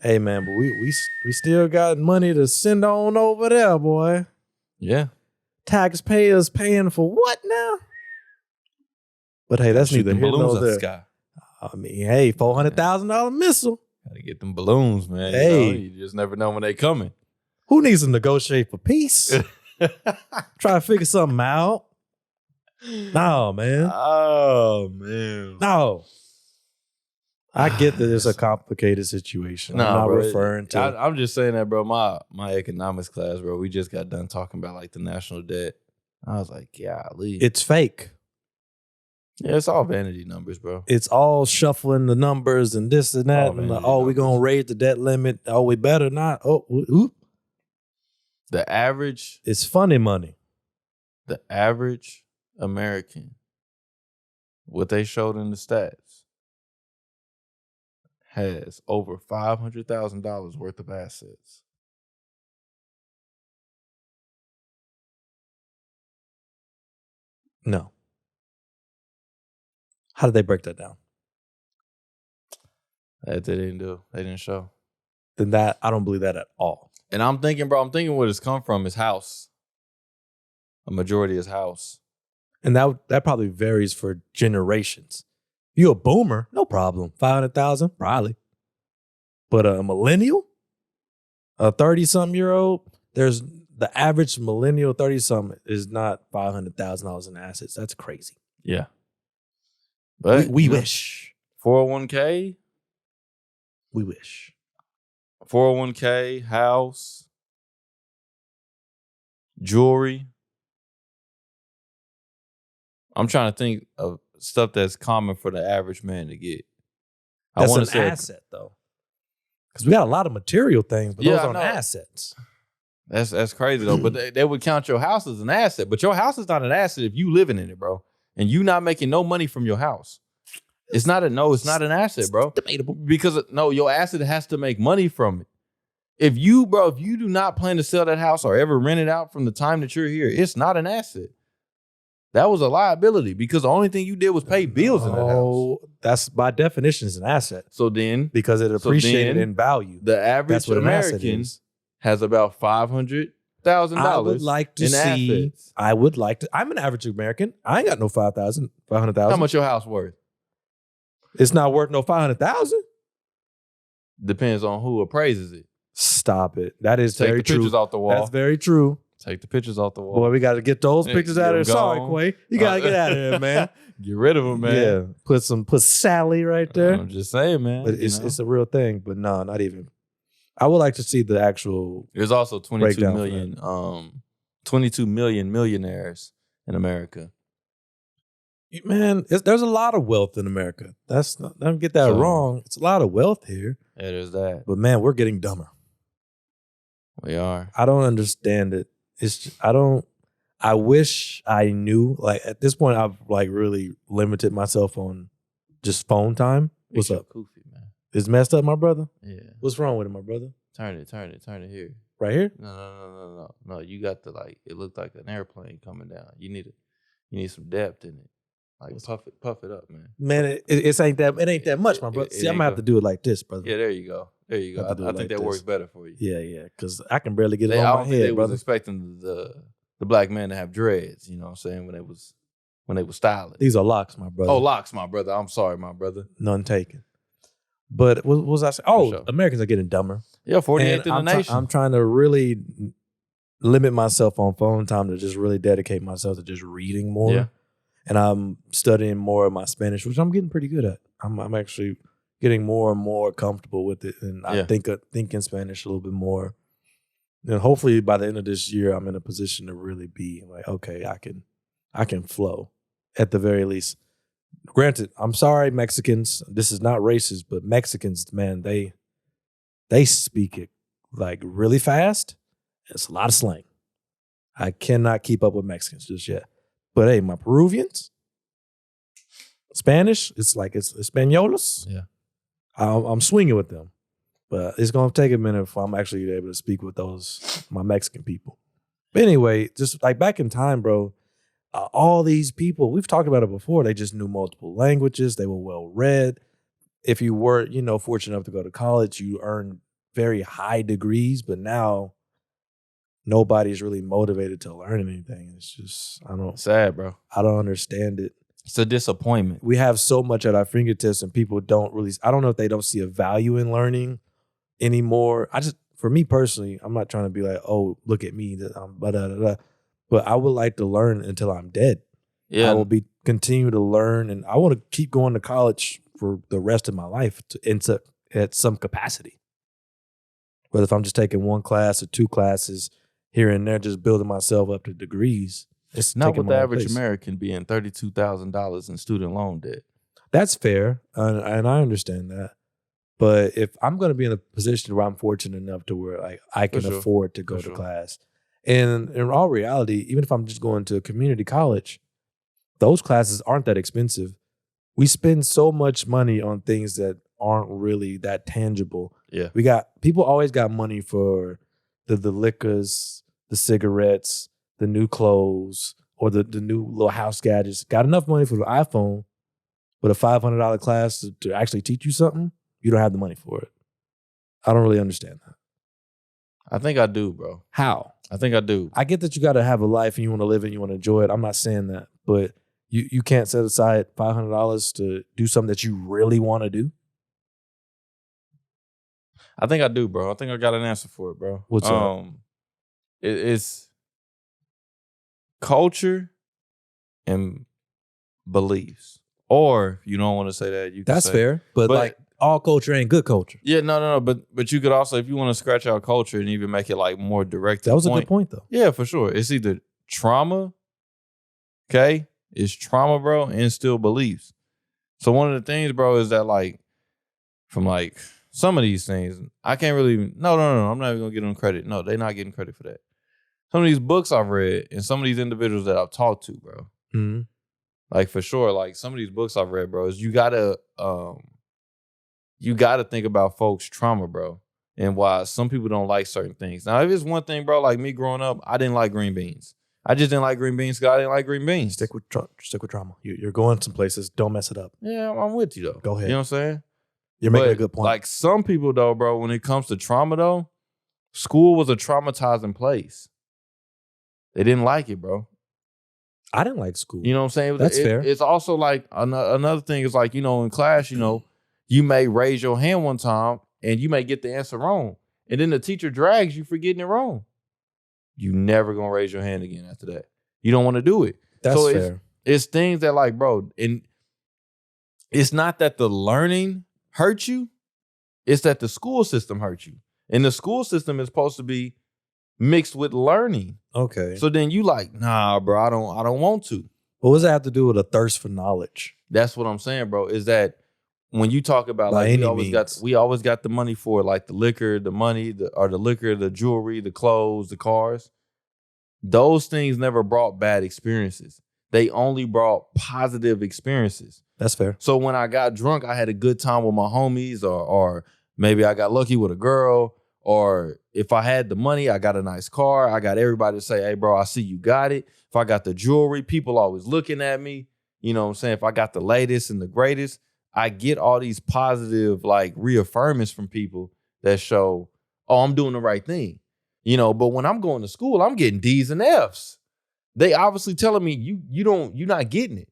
B: Hey, man, but we still got money to send on over there, boy.
A: Yeah.
B: Taxpayers paying for what now? But hey, that's
A: Shoot
B: neither
A: them
B: here
A: balloons
B: nor
A: out the
B: there.
A: sky.
B: I mean, hey, $400,000 missile.
A: Gotta get them balloons, man.
B: Hey.
A: You just never know when they coming.
B: Who needs to negotiate for peace? Try to figure something out. No, man.
A: Oh, man.
B: No. I get that it's a complicated situation. I'm not referring to.
A: I'm just saying that, bro. My economics class, bro, we just got done talking about like the national debt. I was like, golly.
B: It's fake.
A: Yeah, it's all vanity numbers, bro.
B: It's all shuffling the numbers and this and that.
A: All
B: And
A: vanity
B: we're going to
A: numbers.
B: raise the debt limit. Oh, we better not. Oh, oop.
A: The average
B: It's funny money.
A: American, what they showed in the stats, has over $500,000 worth of assets.
B: No. How did they break that down?
A: That they didn't do. They didn't show.
B: Then that, I don't believe that at all.
A: And I'm thinking, bro, where it's come from is house. A majority is house.
B: And that probably varies for generations. You a boomer, no problem. 500,000, probably. But a millennial, a 30-something-year-old, there's the average millennial 30-something is not $500,000 in assets. That's crazy.
A: Yeah. But
B: we wish.
A: 401k.
B: We wish.
A: 401k, house, jewelry. I'm trying to think of stuff that's common for the average man to get.
B: That's an asset, though. Because we got a lot of material things, but those aren't assets.
A: That's crazy, though. But they would count your house as an asset. But your house is not an asset if you living in it, bro. And you not making no money from your house. It's not an asset, bro.
B: Debatable.
A: Because your asset has to make money from it. If you do not plan to sell that house or ever rent it out from the time that you're here, it's not an asset. That was a liability because the only thing you did was pay bills in that house.
B: Oh, that's by definition is an asset.
A: So then,
B: because it appreciated in value.
A: The average American has about $500,000.
B: I would like to see.
A: Assets.
B: I would like to. I'm an average American. I ain't got no 500,000.
A: How much your house worth?
B: It's not worth no 500,000.
A: Depends on who appraises it.
B: Stop it. That is
A: Take
B: very
A: the
B: true.
A: pictures off the wall.
B: That's very true.
A: Take the pictures off the wall.
B: Boy, we got to get those pictures out of here. Sorry,
A: gone.
B: Quay. You got to get out of here, man.
A: Get rid of them, man.
B: Yeah. Put Sally right there.
A: I'm just saying, man.
B: But it's a real thing. But no, not even. I would like to see the actual.
A: There's also 22 million millionaires in America.
B: Man, there's a lot of wealth in America. Don't get that wrong. It's a lot of wealth here.
A: Yeah, there's that.
B: But man, we're getting dumber.
A: We are.
B: I don't understand it. It's just, I wish I knew. Like at this point, I've like really limited myself on just phone time. What's up?
A: Goofy, man.
B: It's messed up, my brother?
A: Yeah.
B: What's wrong with it, my brother?
A: Turn it here.
B: Right here?
A: No. You got the it looked like an airplane coming down. You need some depth in it. Like puff it up, man.
B: Man, it ain't that much, my brother. See, I'm gonna have to do it like this, brother.
A: Yeah, there you go. I think that works better for you.
B: Yeah, because I can barely get it on my head,
A: they
B: brother.
A: was expecting the black man to have dreads, you know what I'm saying, when they was styling.
B: These are locks, my brother.
A: Oh, locks, my brother. I'm sorry, my brother.
B: None taken. But what was I saying? Oh,
A: sure.
B: Americans are getting dumber.
A: Yeah, 48th in the nation.
B: I'm trying to really limit myself on phone time to just really dedicate myself to just reading more.
A: Yeah.
B: And I'm studying more of my Spanish, which I'm getting pretty good at. I'm actually getting more and more comfortable with it. And I think in Spanish a little bit more. And hopefully by the end of this year, I'm in a position to really be like, okay, I can flow at the very least. Granted, I'm sorry, Mexicans. This is not racist, but Mexicans, man, they speak it like really fast. It's a lot of slang. I cannot keep up with Mexicans just yet. But hey, my Peruvians, Spanish, it's Españolos.
A: Yeah.
B: I'm swinging with them. But it's going to take a minute before I'm actually able to speak with my Mexican people. But anyway, just like back in time, bro, all these people, we've talked about it before, they just knew multiple languages. They were well-read. If you were, fortunate enough to go to college, you earned very high degrees. But now nobody's really motivated to learn anything. It's just
A: Sad, bro.
B: I don't understand it.
A: It's a disappointment.
B: We have so much at our fingertips, and people don't really. I don't know if they don't see a value in learning anymore. For me personally, I'm not trying to be like, oh, look at me, that I'm blah, blah, blah, blah. But I would like to learn until I'm dead.
A: Yeah,
B: I will continue to learn, and I want to keep going to college for the rest of my life at some capacity. Whether if I'm just taking one class or two classes here and there, just building myself up to degrees. It's
A: not with the average American being $32,000 in student loan debt.
B: That's fair, and I understand that. But if I'm going to be in a position where I'm fortunate enough to where like I can afford to go to class, and in all reality, even if I'm just going to a community college, those classes aren't that expensive. We spend so much money on things that aren't really that tangible. Yeah, people always got money for the liquors, the cigarettes, the new clothes, or the new little house gadgets. Got enough money for the iPhone, but a $500 class to actually teach you something, you don't have the money for it. I don't really understand that.
A: I think I do, bro.
B: How?
A: I think I do.
B: I get that you got to have a life and you want to live it and you want to enjoy it. I'm not saying that, but you can't set aside $500 to do something that you really want to do.
A: I think I do, bro. I think I got an answer for it, bro.
B: What's up?
A: It's culture and beliefs. Or you don't want to say that, you can
B: That's
A: say,
B: fair, but like all culture ain't good culture.
A: Yeah, no. But you could also, if you want to scratch out culture and even make it like more direct.
B: That was a good point, though.
A: Yeah, for sure. It's either trauma, okay? It's trauma, bro, and still beliefs. So one of the things, bro, is that like from like some of these things, I can't really. No. I'm not even gonna give them credit. No, they're not getting credit for that. Some of these books I've read and some of these individuals that I've talked to, bro.
B: Mm-hmm.
A: Like for sure, like some of these books I've read, bro, is you gotta think about folks' trauma, bro, and why some people don't like certain things. Now, if it's one thing, bro, like me growing up, I didn't like green beans. I just didn't like green beans because I didn't like green beans.
B: Stick with trauma. You're going some places. Don't mess it up.
A: Yeah, I'm with you though.
B: Go ahead.
A: You know what I'm saying?
B: You're making a good point.
A: Like some people though, bro, when it comes to trauma though, school was a traumatizing place. They didn't like it, bro.
B: I didn't like school.
A: You know what I'm saying?
B: That's fair.
A: It's also like another thing is like, you know, in class, you know, you may raise your hand one time and you may get the answer wrong. And then the teacher drags you for getting it wrong. You never gonna raise your hand again after that. You don't want to do it.
B: That's fair.
A: It's things that like, bro, and it's not that the learning hurt you. It's that the school system hurt you. And the school system is supposed to be mixed with learning.
B: Okay.
A: So then you like, nah, bro, I don't want to.
B: What does that have to do with a thirst for knowledge?
A: That's what I'm saying, bro. Is that when you talk about
B: By
A: like
B: any
A: we always got the money for like the liquor, the money, the liquor, the jewelry, the clothes, the cars. Those things never brought bad experiences. They only brought positive experiences.
B: That's fair.
A: So when I got drunk, I had a good time with my homies, or maybe I got lucky with a girl, or if I had the money, I got a nice car. I got everybody to say, hey, bro, I see you got it. If I got the jewelry, people always looking at me. You know what I'm saying? If I got the latest and the greatest, I get all these positive like reaffirmance from people that show, oh, I'm doing the right thing. You know, but when I'm going to school, I'm getting D's and F's. They obviously telling me you're not getting it.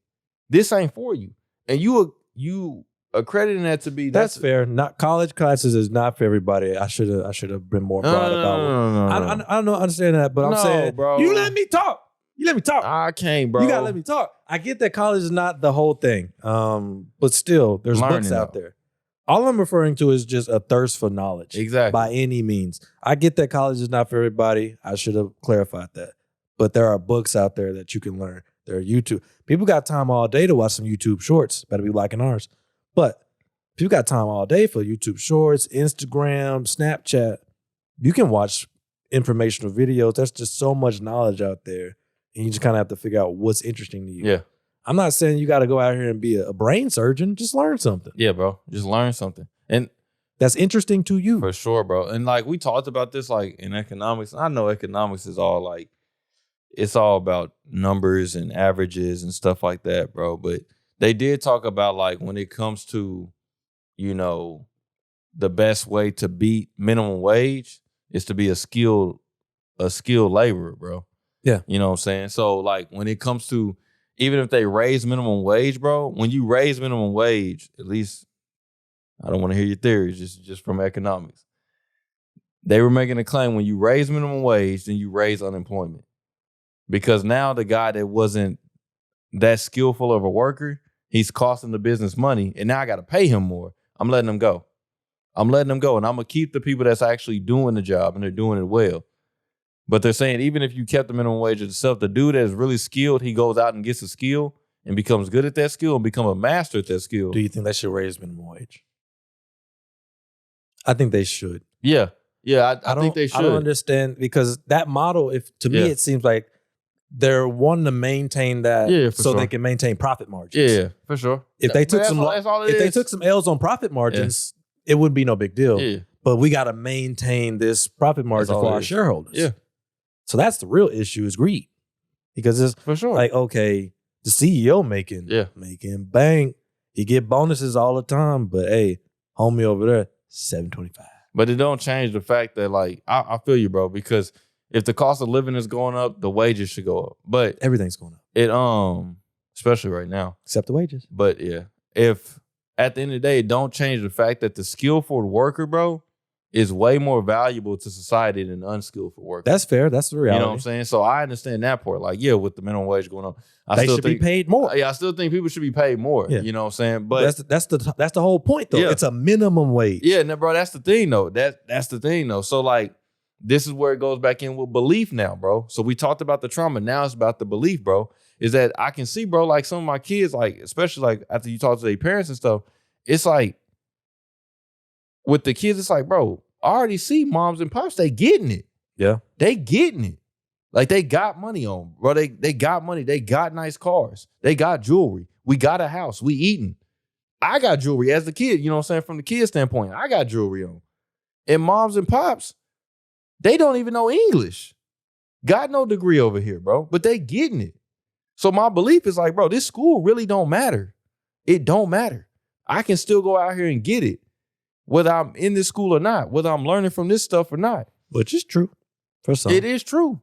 A: This ain't for you. And you accrediting that to be
B: that's fair. Not college classes is not for everybody. I should have been more broad about it. I don't know, understand that, but I'm saying, bro, you let me talk.
A: I can't, bro.
B: You gotta let me talk. I get that college is not the whole thing. But still, there's books out there. All I'm referring to is just a thirst for knowledge.
A: Exactly.
B: By any means. I get that college is not for everybody. I should have clarified that. But there are books out there that you can learn. There are YouTube. People got time all day to watch some YouTube shorts. Better be liking ours. But if you got time all day for YouTube shorts, Instagram, Snapchat, you can watch informational videos. There's just so much knowledge out there. And you just kind of have to figure out what's interesting to you.
A: Yeah.
B: I'm not saying you got to go out here and be a brain surgeon. Just learn something.
A: Yeah, bro. Just learn something. And
B: that's interesting to you.
A: For sure, bro. And like we talked about this like in economics. I know economics is all like, it's all about numbers and averages and stuff like that, bro. But they did talk about like when it comes to, you know, the best way to beat minimum wage is to be a skilled a skilled laborer, bro.
B: Yeah.
A: You know what I'm saying? So like when it comes to, even if they raise minimum wage, bro, when you raise minimum wage, at least, I don't want to hear your theories, just from economics. They were making a claim when you raise minimum wage, then you raise unemployment. Because now the guy that wasn't that skillful of a worker, he's costing the business money, and now I got to pay him more. I'm letting him go. And I'm going to keep the people that's actually doing the job, and they're doing it well. But they're saying even if you kept the minimum wage itself, the dude that is really skilled, he goes out and gets a skill and becomes good at that skill and become a master at that skill.
B: Do you think they should raise minimum wage? I think they should.
A: Yeah. Yeah, I think they should.
B: I don't understand, because that model, to me, it seems like they're wanting to maintain that so they can maintain profit margins.
A: Yeah, for sure.
B: If they took they took some L's on profit margins, it wouldn't be no big deal. Yeah. But we got to maintain this profit margin for our shareholders.
A: Yeah.
B: So that's the real issue, is greed. Because it's
A: for sure
B: like, okay, the CEO making bank, he get bonuses all the time, but hey, homie over there, $725.
A: But it don't change the fact that, like, I feel you, bro, because if the cost of living is going up, the wages should go up. But
B: everything's going up.
A: It especially right now.
B: Except the wages.
A: But yeah, if at the end of the day, it don't change the fact that the skillful worker, bro, is way more valuable to society than the unskillful worker.
B: That's fair. That's the reality.
A: You know what I'm saying? So I understand that part. Like, yeah, with the minimum wage going up,
B: they should be paid more.
A: Yeah, I still think people should be paid more. Yeah. You know what I'm saying? But
B: that's the whole point, though. Yeah. It's a minimum wage.
A: Yeah, bro, that's the thing, though. That's the thing, though. So like, this is where it goes back in with belief now, bro. So we talked about the trauma. Now it's about the belief, bro. Is that I can see, bro, like some of my kids, like, especially like after you talk to their parents and stuff, it's like with the kids, it's like, bro, I already see moms and pops, they getting it.
B: Yeah.
A: They getting it. Like, they got money on, bro. They got money. They got nice cars. They got jewelry. We got a house. We eating. I got jewelry as a kid, you know what I'm saying? From the kid standpoint, I got jewelry on. And moms and pops, they don't even know English. Got no degree over here, bro. But they getting it. So my belief is like, bro, this school really don't matter. It don't matter. I can still go out here and get it, whether I'm in this school or not, whether I'm learning from this stuff or not.
B: Which is true for some.
A: It is true.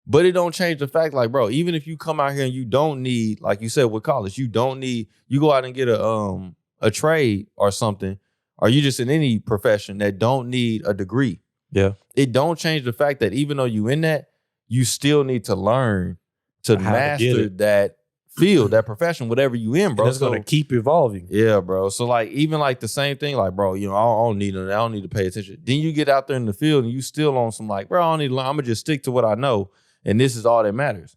A: But it don't change the fact, like, bro, even if you come out here and you don't need, like you said with college, you don't need, you go out and get a trade or something, or you just in any profession that don't need a degree.
B: Yeah.
A: It don't change the fact that even though you in that, you still need to learn to master that field, that profession, whatever you in, bro.
B: And it's going to keep evolving.
A: Yeah, bro. So like, even like the same thing, like, bro, you know, I don't need to pay attention. Then you get out there in the field and you still on some like, bro, I don't need to learn. I'm going to just stick to what I know. And this is all that matters.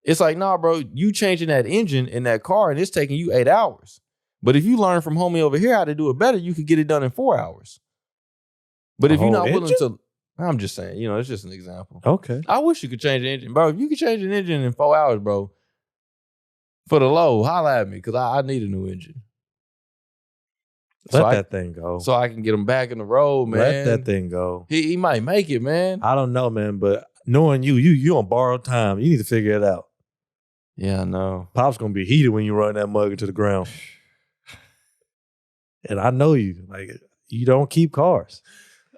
A: It's like, nah, bro, you changing that engine in that car and it's taking you 8 hours. But if you learn from homie over here how to do it better, you could get it done in 4 hours. But if you're not willing to, I'm just saying, you know, it's just an example.
B: Okay.
A: I wish you could change the engine, bro. If you could change an engine in 4 hours, bro, for the low, holla at me, because I need a new engine.
B: Let that thing go.
A: So I can get him back in the road, man.
B: Let that thing go.
A: He might make it, man.
B: I don't know, man, but knowing you on borrowed time. You need to figure it out.
A: Yeah, I know.
B: Pop's going to be heated when you run that mug into the ground. And I know you. Like, you don't keep cars.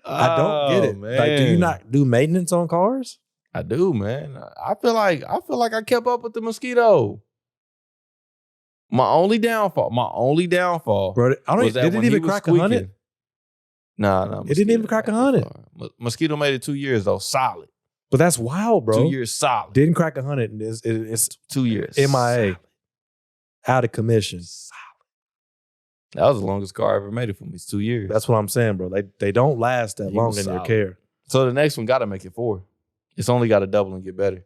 B: I don't get it.
A: Man.
B: Like, do you not do maintenance on cars?
A: I do, man. I feel like I kept up with the mosquito. My only downfall,
B: bro. Did it even crack 100?
A: Nah.
B: It didn't even crack 100.
A: Mosquito made it 2 years though, solid.
B: But that's wild, bro.
A: 2 years solid.
B: Didn't crack 100. It's
A: 2 years.
B: MIA.
A: Solid.
B: Out of commission.
A: Solid. That was the longest car I ever made it for me. It's 2 years.
B: That's what I'm saying, bro. They don't last that long in your care.
A: So the next one got to make it 4. It's only got to double and get better.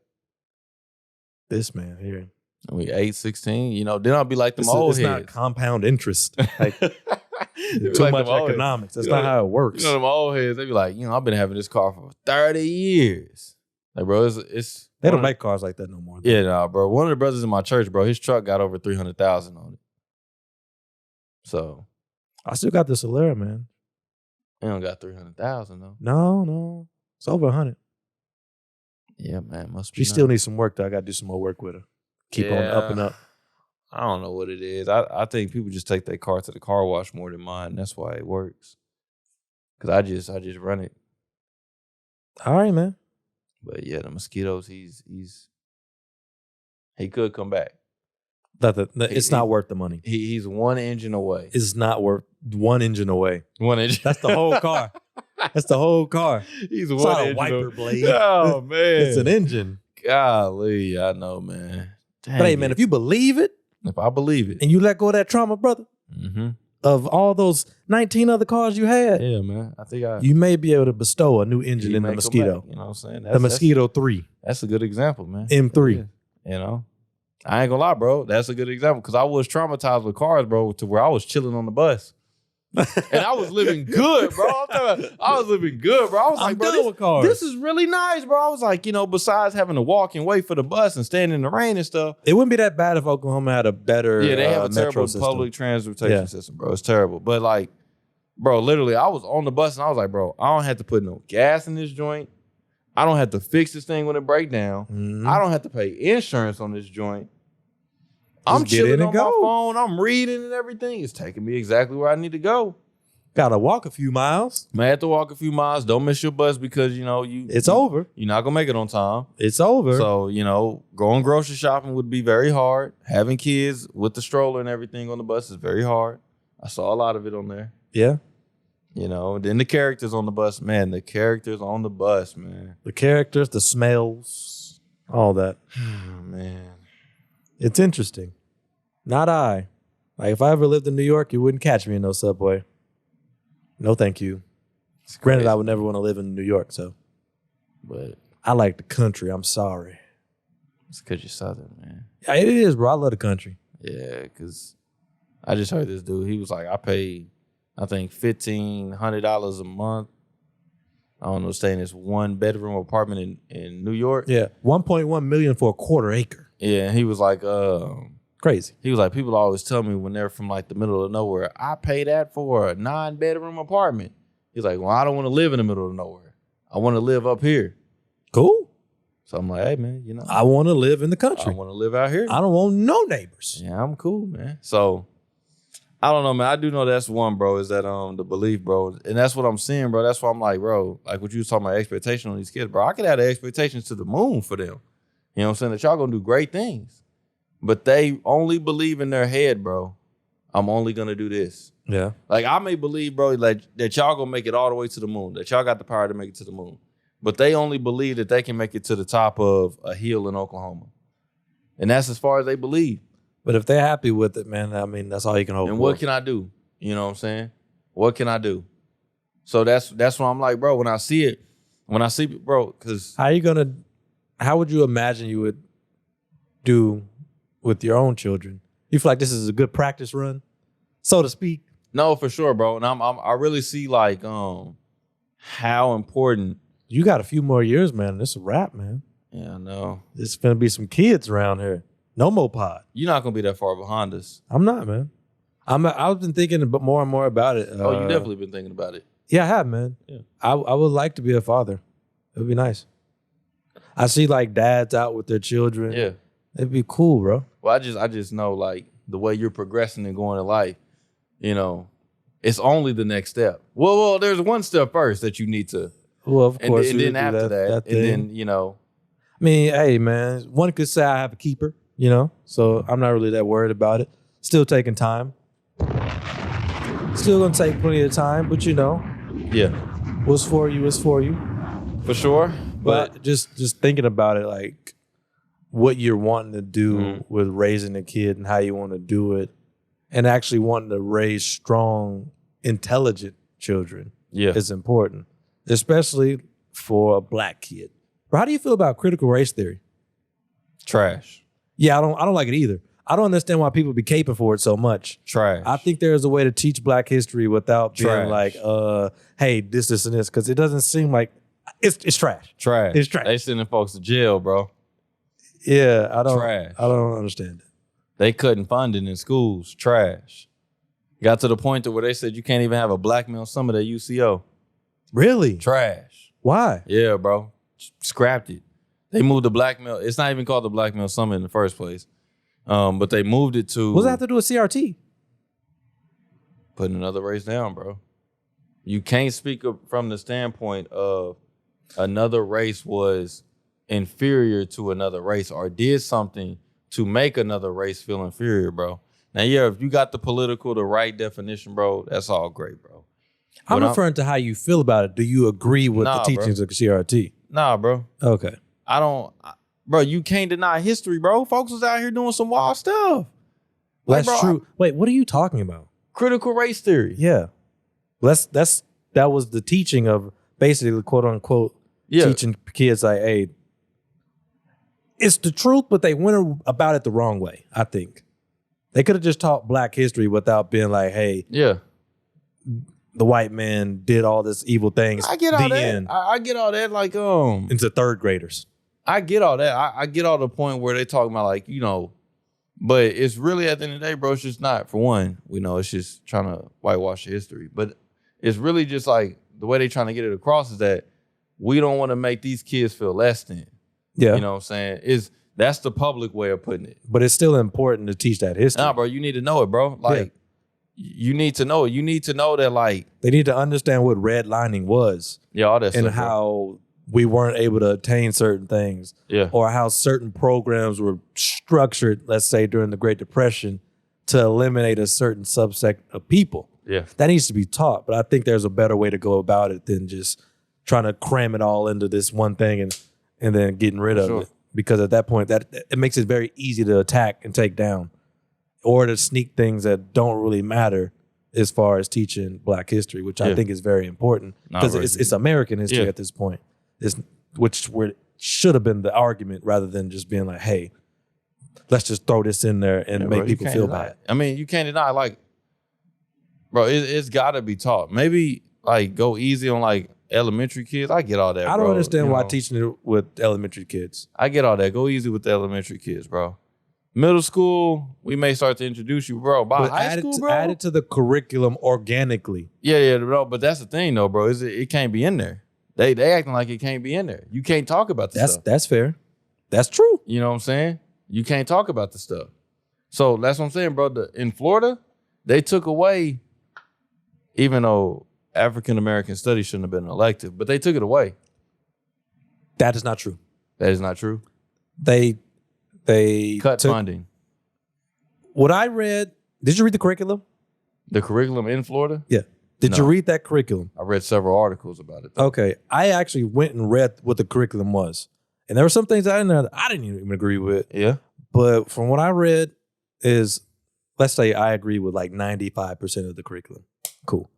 B: This man here.
A: We 8, 16, you know, then I'll be like them old heads.
B: It's not compound interest. Like, too like much economics. That's not how it works.
A: You know, them old heads, they be like, you know, I've been having this car for 30 years. Like, bro, it's
B: they don't make cars like that no more.
A: Yeah, nah, bro. One of the brothers in my church, bro, his truck got over 300,000 on it. So.
B: I still got the Zyler, man.
A: It don't got 300,000 though.
B: No. It's over 100.
A: Yeah, man. Must be.
B: She still needs some work though. I got to do some more work with her. Keep on up and up.
A: I don't know what it is. I think people just take their car to the car wash more than mine. That's why it works. Cause I just run it.
B: All right, man.
A: But yeah, the mosquitoes, he could come back.
B: It's not worth the money.
A: He's one engine away.
B: It's not worth one engine away.
A: One engine.
B: That's the whole car. That's the whole car.
A: He's
B: It's
A: one
B: not a
A: engine
B: wiper
A: away.
B: blade.
A: Oh man,
B: It's an engine.
A: Golly, I know, man. Dang
B: But hey, man, if you believe it,
A: if I believe it,
B: and you let go of that trauma, brother, of all those 19 other cars you had,
A: yeah, man, I think
B: you may be able to bestow a new engine in the Mosquito.
A: You know what I'm saying?
B: The Mosquito 3.
A: That's a good example, man.
B: M3.
A: Yeah, you know, I ain't gonna lie, bro. That's a good example because I was traumatized with cars, bro, to where I was chilling on the bus. And I was living good, bro. I was living good, bro. I was like, bro, this is really nice, bro. I was like, you know, besides having to walk and wait for the bus and stand in the rain and stuff.
B: It wouldn't be that bad if Oklahoma had a better
A: they have a terrible
B: system.
A: public transportation system, bro. It's terrible. But like, bro, literally, I was on the bus and I was like, bro, I don't have to put no gas in this joint. I don't have to fix this thing when it breaks down. I don't have to pay insurance on this joint. I'm chilling on my phone. I'm reading and everything. It's taking me exactly where I need to go.
B: Gotta walk a few miles.
A: May have to walk a few miles. Don't miss your bus because, you know,
B: it's over.
A: You're not going to make it on time.
B: It's over.
A: So, you know, going grocery shopping would be very hard. Having kids with the stroller and everything on the bus is very hard. I saw a lot of it on there.
B: Yeah.
A: You know, then the characters on the bus. Man, the characters on the bus, man.
B: The characters, the smells, all that.
A: Man.
B: It's interesting. Not I. Like, if I ever lived in New York, you wouldn't catch me in no subway. No, thank you. Granted, I would never want to live in New York, so.
A: But
B: I like the country. I'm sorry.
A: It's because you're Southern, man.
B: Yeah, it is, bro. I love the country.
A: Yeah, because I just heard this dude. He was like, I paid, I think, $1,500 a month. I don't know, staying in this one-bedroom apartment in New York.
B: Yeah, $1.1 million for a quarter acre.
A: Yeah, and he was like,
B: crazy.
A: He was like, people always tell me when they're from like the middle of nowhere, I pay that for a 9-bedroom apartment. He's like, well, I don't want to live in the middle of nowhere. I want to live up here.
B: Cool.
A: So I'm like, hey, man, you know.
B: I want to live in the country.
A: I want to live out here.
B: I don't want no neighbors.
A: Yeah, I'm cool, man. So I don't know, man. I do know that's one, bro, is that the belief, bro. And that's what I'm seeing, bro. That's why I'm like, bro, like what you was talking about, expectation on these kids, bro. I could have the expectations to the moon for them. You know what I'm saying? That y'all gonna do great things. But they only believe in their head, bro. I'm only gonna do this.
B: Yeah.
A: Like I may believe, bro, like that y'all gonna make it all the way to the moon. That y'all got the power to make it to the moon. But they only believe that they can make it to the top of a hill in Oklahoma. And that's as far as they believe.
B: But if they're happy with it, man, I mean, that's all you can hope for.
A: And what can I do? You know what I'm saying? What can I do? So that's why I'm like, bro, when I see it, bro, because
B: how would you imagine you would do with your own children? You feel like this is a good practice run, so to speak?
A: No, for sure, bro. And I really see like how important.
B: You got a few more years, man. It's a wrap, man.
A: Yeah, I know.
B: There's gonna be some kids around here. No more pod.
A: You're not gonna be that far behind us.
B: I'm not, man. I've been thinking more and more about it.
A: Oh, you definitely been thinking about it.
B: Yeah, I have, man.
A: Yeah.
B: I would like to be a father. It would be nice. I see like dads out with their children.
A: Yeah.
B: It'd be cool, bro.
A: Well, I just know like the way you're progressing and going in life, you know, it's only the next step. Well, there's one step first that you need to.
B: Well, of course.
A: And then after that and then, you know.
B: I mean, hey, man, one could say I have a keeper, you know, so I'm not really that worried about it. Still taking time. Still gonna take plenty of time, but you know.
A: Yeah.
B: What's for you is for you.
A: For sure.
B: But just thinking about it, like what you're wanting to do with raising a kid and how you want to do it, and actually wanting to raise strong, intelligent children is important, especially for a black kid. But how do you feel about critical race theory?
A: Trash.
B: Yeah, I don't like it either. I don't understand why people be caping for it so much.
A: Trash.
B: I think there's a way to teach black history without being like, hey, this, and this, because it doesn't seem like it's trash.
A: Trash.
B: It's trash.
A: They sending folks to jail, bro.
B: Yeah, I don't understand it.
A: They cutting funding in schools. Trash. Got to the point to where they said you can't even have a black male summit at UCO.
B: Really?
A: Trash.
B: Why?
A: Yeah, bro. Scrapped it. They moved the black male. It's not even called the Black Male Summit in the first place. But they moved it to.
B: What does that have to do with CRT?
A: Putting another race down, bro. You can't speak from the standpoint of another race was inferior to another race or did something to make another race feel inferior, bro. Now, yeah, if you got the right definition, bro, that's all great, bro.
B: I'm referring to how you feel about it. Do you agree with the teachings of CRT?
A: Nah, bro.
B: Okay.
A: Bro, you can't deny history, bro. Folks was out here doing some wild stuff.
B: Like, that's true. Wait, what are you talking about?
A: Critical race theory.
B: Yeah. That was the teaching of basically, quote unquote, teaching kids like, hey, it's the truth, but they went about it the wrong way, I think. They could have just taught black history without being like, hey, the white man did all this evil things.
A: I get all that. I get all that, like,
B: into third graders.
A: I get all that. I get all the point where they talking about, like, you know, but it's really at the end of the day, bro, it's just not, for one, we know it's just trying to whitewash history. But it's really just like the way they trying to get it across is that we don't want to make these kids feel less than.
B: Yeah.
A: You know what I'm saying? That's the public way of putting it.
B: But it's still important to teach that history.
A: Nah, bro, you need to know it, bro. Like, you need to know it. You need to know that, like,
B: they need to understand what redlining was.
A: Yeah, all that stuff.
B: And how we weren't able to attain certain things.
A: Yeah.
B: Or how certain programs were structured, let's say, during the Great Depression to eliminate a certain subset of people.
A: Yeah.
B: That needs to be taught. But I think there's a better way to go about it than just trying to cram it all into this one thing and then getting rid of it. Because at that point, it makes it very easy to attack and take down or to sneak things that don't really matter as far as teaching black history, which I think is very important because it's American history at this point. Which should have been the argument rather than just being like, hey, let's just throw this in there and make people feel bad.
A: I mean, you can't deny, like, bro, it's got to be taught. Maybe, like, go easy on, like, elementary kids. I get all that,
B: I don't understand why teaching it with elementary kids.
A: I get all that. Go easy with the elementary kids, bro. Middle school, we may start to introduce you, bro. By high school, bro,
B: add it to the curriculum organically.
A: Yeah, bro. But that's the thing, though, bro. It can't be in there. They acting like it can't be in there. You can't talk about the stuff.
B: That's fair. That's true.
A: You know what I'm saying? You can't talk about the stuff. So that's what I'm saying, bro. In Florida, they took away, even though African American studies shouldn't have been an elective, but they took it away.
B: That is not true.
A: That is not true.
B: They
A: cut funding.
B: What I read, did you read the curriculum?
A: The curriculum in Florida?
B: Yeah. Did you read that curriculum?
A: I read several articles about it, though.
B: Okay. I actually went and read what the curriculum was. And there were some things I didn't even agree with.
A: Yeah.
B: But from what I read is, let's say I agree with like 95% of the curriculum. Cool.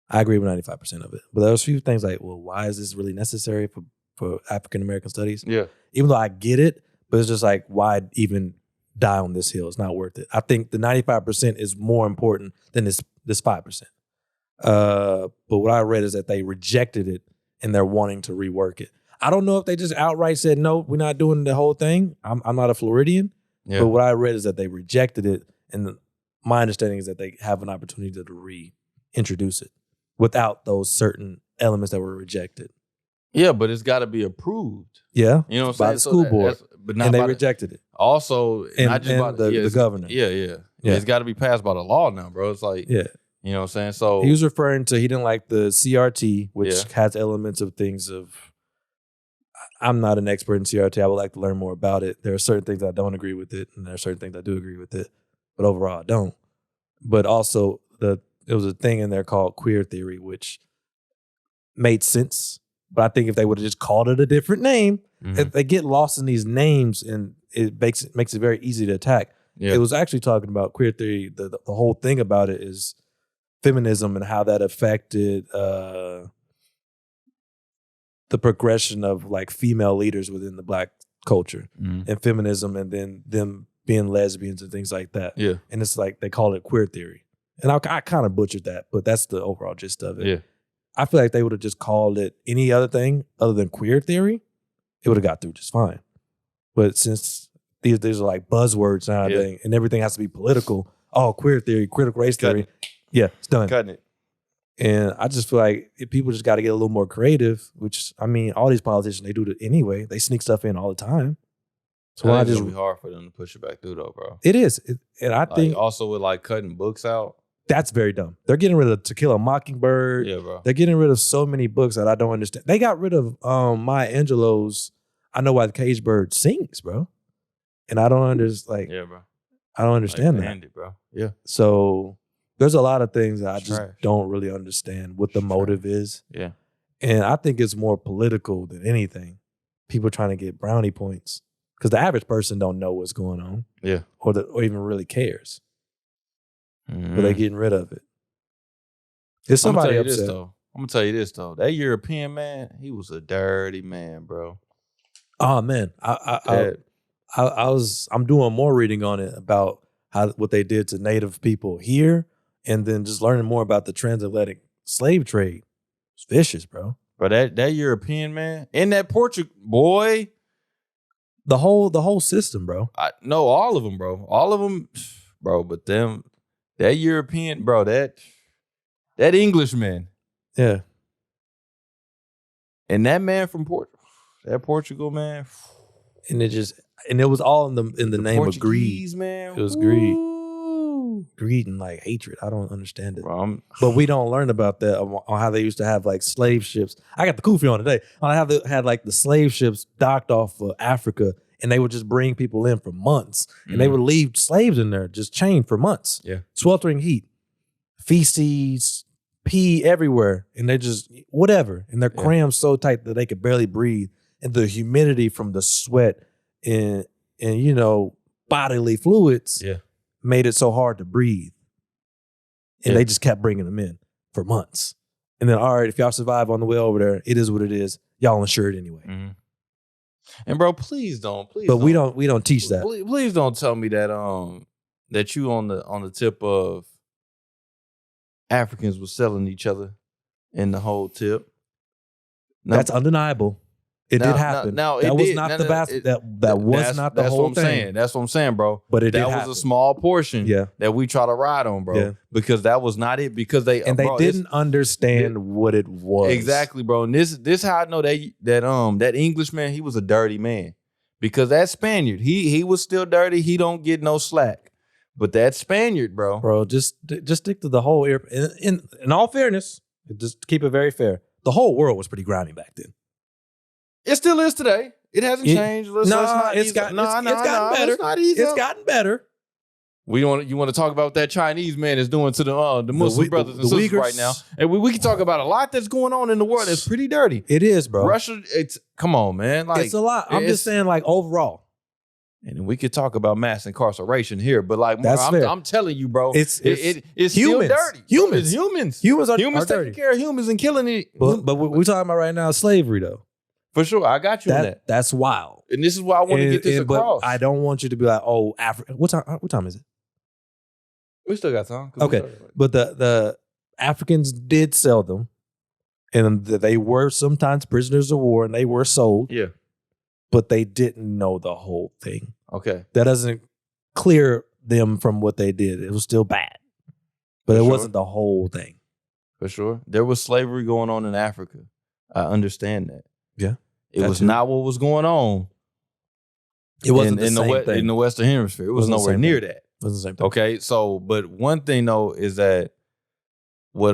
B: I agree with 95% of it. But there was a few things like, well, why is this really necessary for African-American studies?
A: Yeah.
B: Even though I get it, but it's just like, why even die on this hill? It's not worth it. I think the 95% is more important than this 5%. But what I read is that they rejected it and they're wanting to rework it. I don't know if they just outright said, no, we're not doing the whole thing. I'm not a Floridian. Yeah. But what I read is that they rejected it. And my understanding is that they have an opportunity to reintroduce it without those certain elements that were rejected.
A: Yeah, but it's got to be approved.
B: Yeah.
A: You know what I'm
B: by
A: saying?
B: The school board.
A: But not
B: and they rejected it.
A: Also, not just by
B: the governor.
A: Yeah. It's got to be passed by the law now, bro. It's like, you know what I'm saying? So
B: he was referring to, he didn't like the CRT, which has elements of things of, I'm not an expert in CRT. I would like to learn more about it. There are certain things I don't agree with it, and there are certain things I do agree with it. But overall, I don't. But also, there was a thing in there called queer theory, which made sense. But I think if they would have just called it a different name, if they get lost in these names, and it makes it very easy to attack. Yeah. It was actually talking about queer theory. The whole thing about it is feminism and how that affected the progression of like female leaders within the black culture and feminism, and then them being lesbians and things like that. Yeah. And it's like, they call it queer theory. And I kind of butchered that, but that's the overall gist of it. Yeah. I feel like they would have just called it any other thing other than queer theory, it would have got through just fine. But since these are like buzzwords nowadays and everything has to be political, queer theory, critical race theory, it's done.
A: Cutting it.
B: And I just feel like people just got to get a little more creative, which, I mean, all these politicians, they do it anyway. They sneak stuff in all the time.
A: So I think it's going to be hard for them to push it back through, though, bro.
B: It is. And I think
A: also with like cutting books out.
B: That's very dumb. They're getting rid of To Kill a Mockingbird.
A: Yeah, bro.
B: They're getting rid of so many books that I don't understand. They got rid of Maya Angelou's I know why the cage bird sings, bro. And I don't understand.
A: Yeah, bro.
B: I don't understand
A: like,
B: that.
A: bandit, bro. Yeah.
B: So there's a lot of things that I just
A: Trash.
B: don't really understand what the motive is.
A: Yeah.
B: And I think it's more political than anything. People trying to get brownie points. Because the average person don't know what's going on.
A: Yeah.
B: Or even really cares.
A: Mm-hmm.
B: But they're getting rid of it. Is somebody
A: I'm
B: upset?
A: I'm gonna tell you this though. That European man, he was a dirty man, bro.
B: Oh man. I'm doing more reading on it about what they did to native people here, and then just learning more about the transatlantic slave trade. It's vicious, bro.
A: But that European man and that Portugal boy,
B: the whole system, bro.
A: I know all of them, bro. All of them, bro. But that European, bro, that Englishman,
B: yeah,
A: and that man from Portugal, man,
B: and it was all in the name of greed,
A: man.
B: It was greed. Greed and like hatred. I don't understand it.
A: Bro,
B: but we don't learn about that on how they used to have like slave ships. I got the kufi on today. On how they had like the slave ships docked off of Africa, and they would just bring people in for months, and they would leave slaves in there just chained for months.
A: Yeah,
B: sweltering heat, feces, pee everywhere, and they just whatever, and they're crammed so tight that they could barely breathe, and the humidity from the sweat and bodily fluids.
A: Yeah.
B: Made it so hard to breathe. And they just kept bringing them in for months. And then, all right, if y'all survive on the way over there, it is what it is. Y'all insured anyway.
A: Mm-hmm. And bro, please don't.
B: But we don't teach that.
A: Please don't tell me that that you on the tip of Africans was selling each other in the whole tip.
B: Now, that's undeniable. It did happen. That was not the vast. That was not the whole thing.
A: That's what I'm saying, bro.
B: But
A: that was a small portion. That we try to ride on, bro. Yeah. Because that was not it. Because they
B: didn't understand what it was.
A: Exactly, bro. And this how I know that Englishman, he was a dirty man. Because that Spaniard, he was still dirty. He don't get no slack. But that Spaniard, bro,
B: just stick to the whole. In all fairness, just keep it very fair. The whole world was pretty grimy back then.
A: It still is today. It hasn't changed.
B: It's gotten better.
A: It's not easy.
B: It's gotten better.
A: You want to talk about what that Chinese man is doing to the Muslim brothers and sisters right now, and we can talk about a lot that's going on in the world that's pretty dirty.
B: It is, bro.
A: Russia, come on, man. Like,
B: it's a lot. I'm just saying, like overall.
A: And we could talk about mass incarceration here, but like I'm telling you, bro, it's
B: humans.
A: Still dirty. Humans
B: are
A: taking
B: dirty.
A: care of humans and killing it.
B: But what we're talking about right now is slavery, though.
A: For sure, I got you on that.
B: That's wild,
A: and this is why I want to get this across.
B: But I don't want you to be like, "Oh, Africa." What time is it?
A: We still got time.
B: Okay, but the Africans did sell them, and they were sometimes prisoners of war, and they were sold.
A: Yeah,
B: but they didn't know the whole thing.
A: Okay,
B: that doesn't clear them from what they did. It was still bad, but it wasn't the whole thing.
A: For sure, there was slavery going on in Africa. I understand that.
B: Yeah,
A: it was not what was going on.
B: It wasn't in
A: the Western Hemisphere. It was nowhere near that.
B: It wasn't the same thing.
A: Okay, so but one thing though is that what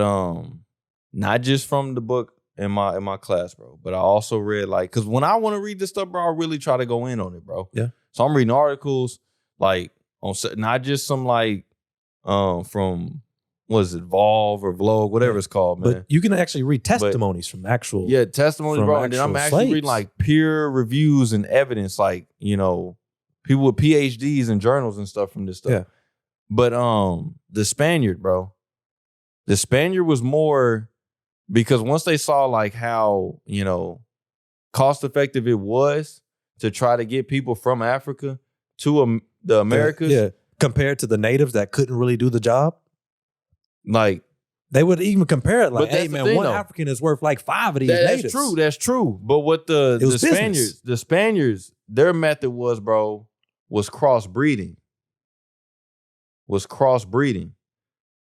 A: not just from the book in my class, bro, but I also read like because when I want to read this stuff, bro, I really try to go in on it, bro.
B: Yeah.
A: So I'm reading articles like on not just some like from. Was it Volve or Vlog, whatever it's called, man.
B: But you can actually read testimonies from actual.
A: Yeah, testimonies, bro. And then I'm actually reading like peer reviews and evidence, like, people with PhDs and journals and stuff from this stuff.
B: Yeah.
A: But the Spaniard, bro, the Spaniard was more because once they saw like how, cost effective it was to try to get people from Africa to the Americas.
B: Yeah. Compared to the natives that couldn't really do the job.
A: Like
B: they would even compare it like, hey man, one
A: though.
B: African is worth like 5 of these natives.
A: That's true. But what the Spaniards, their method was crossbreeding.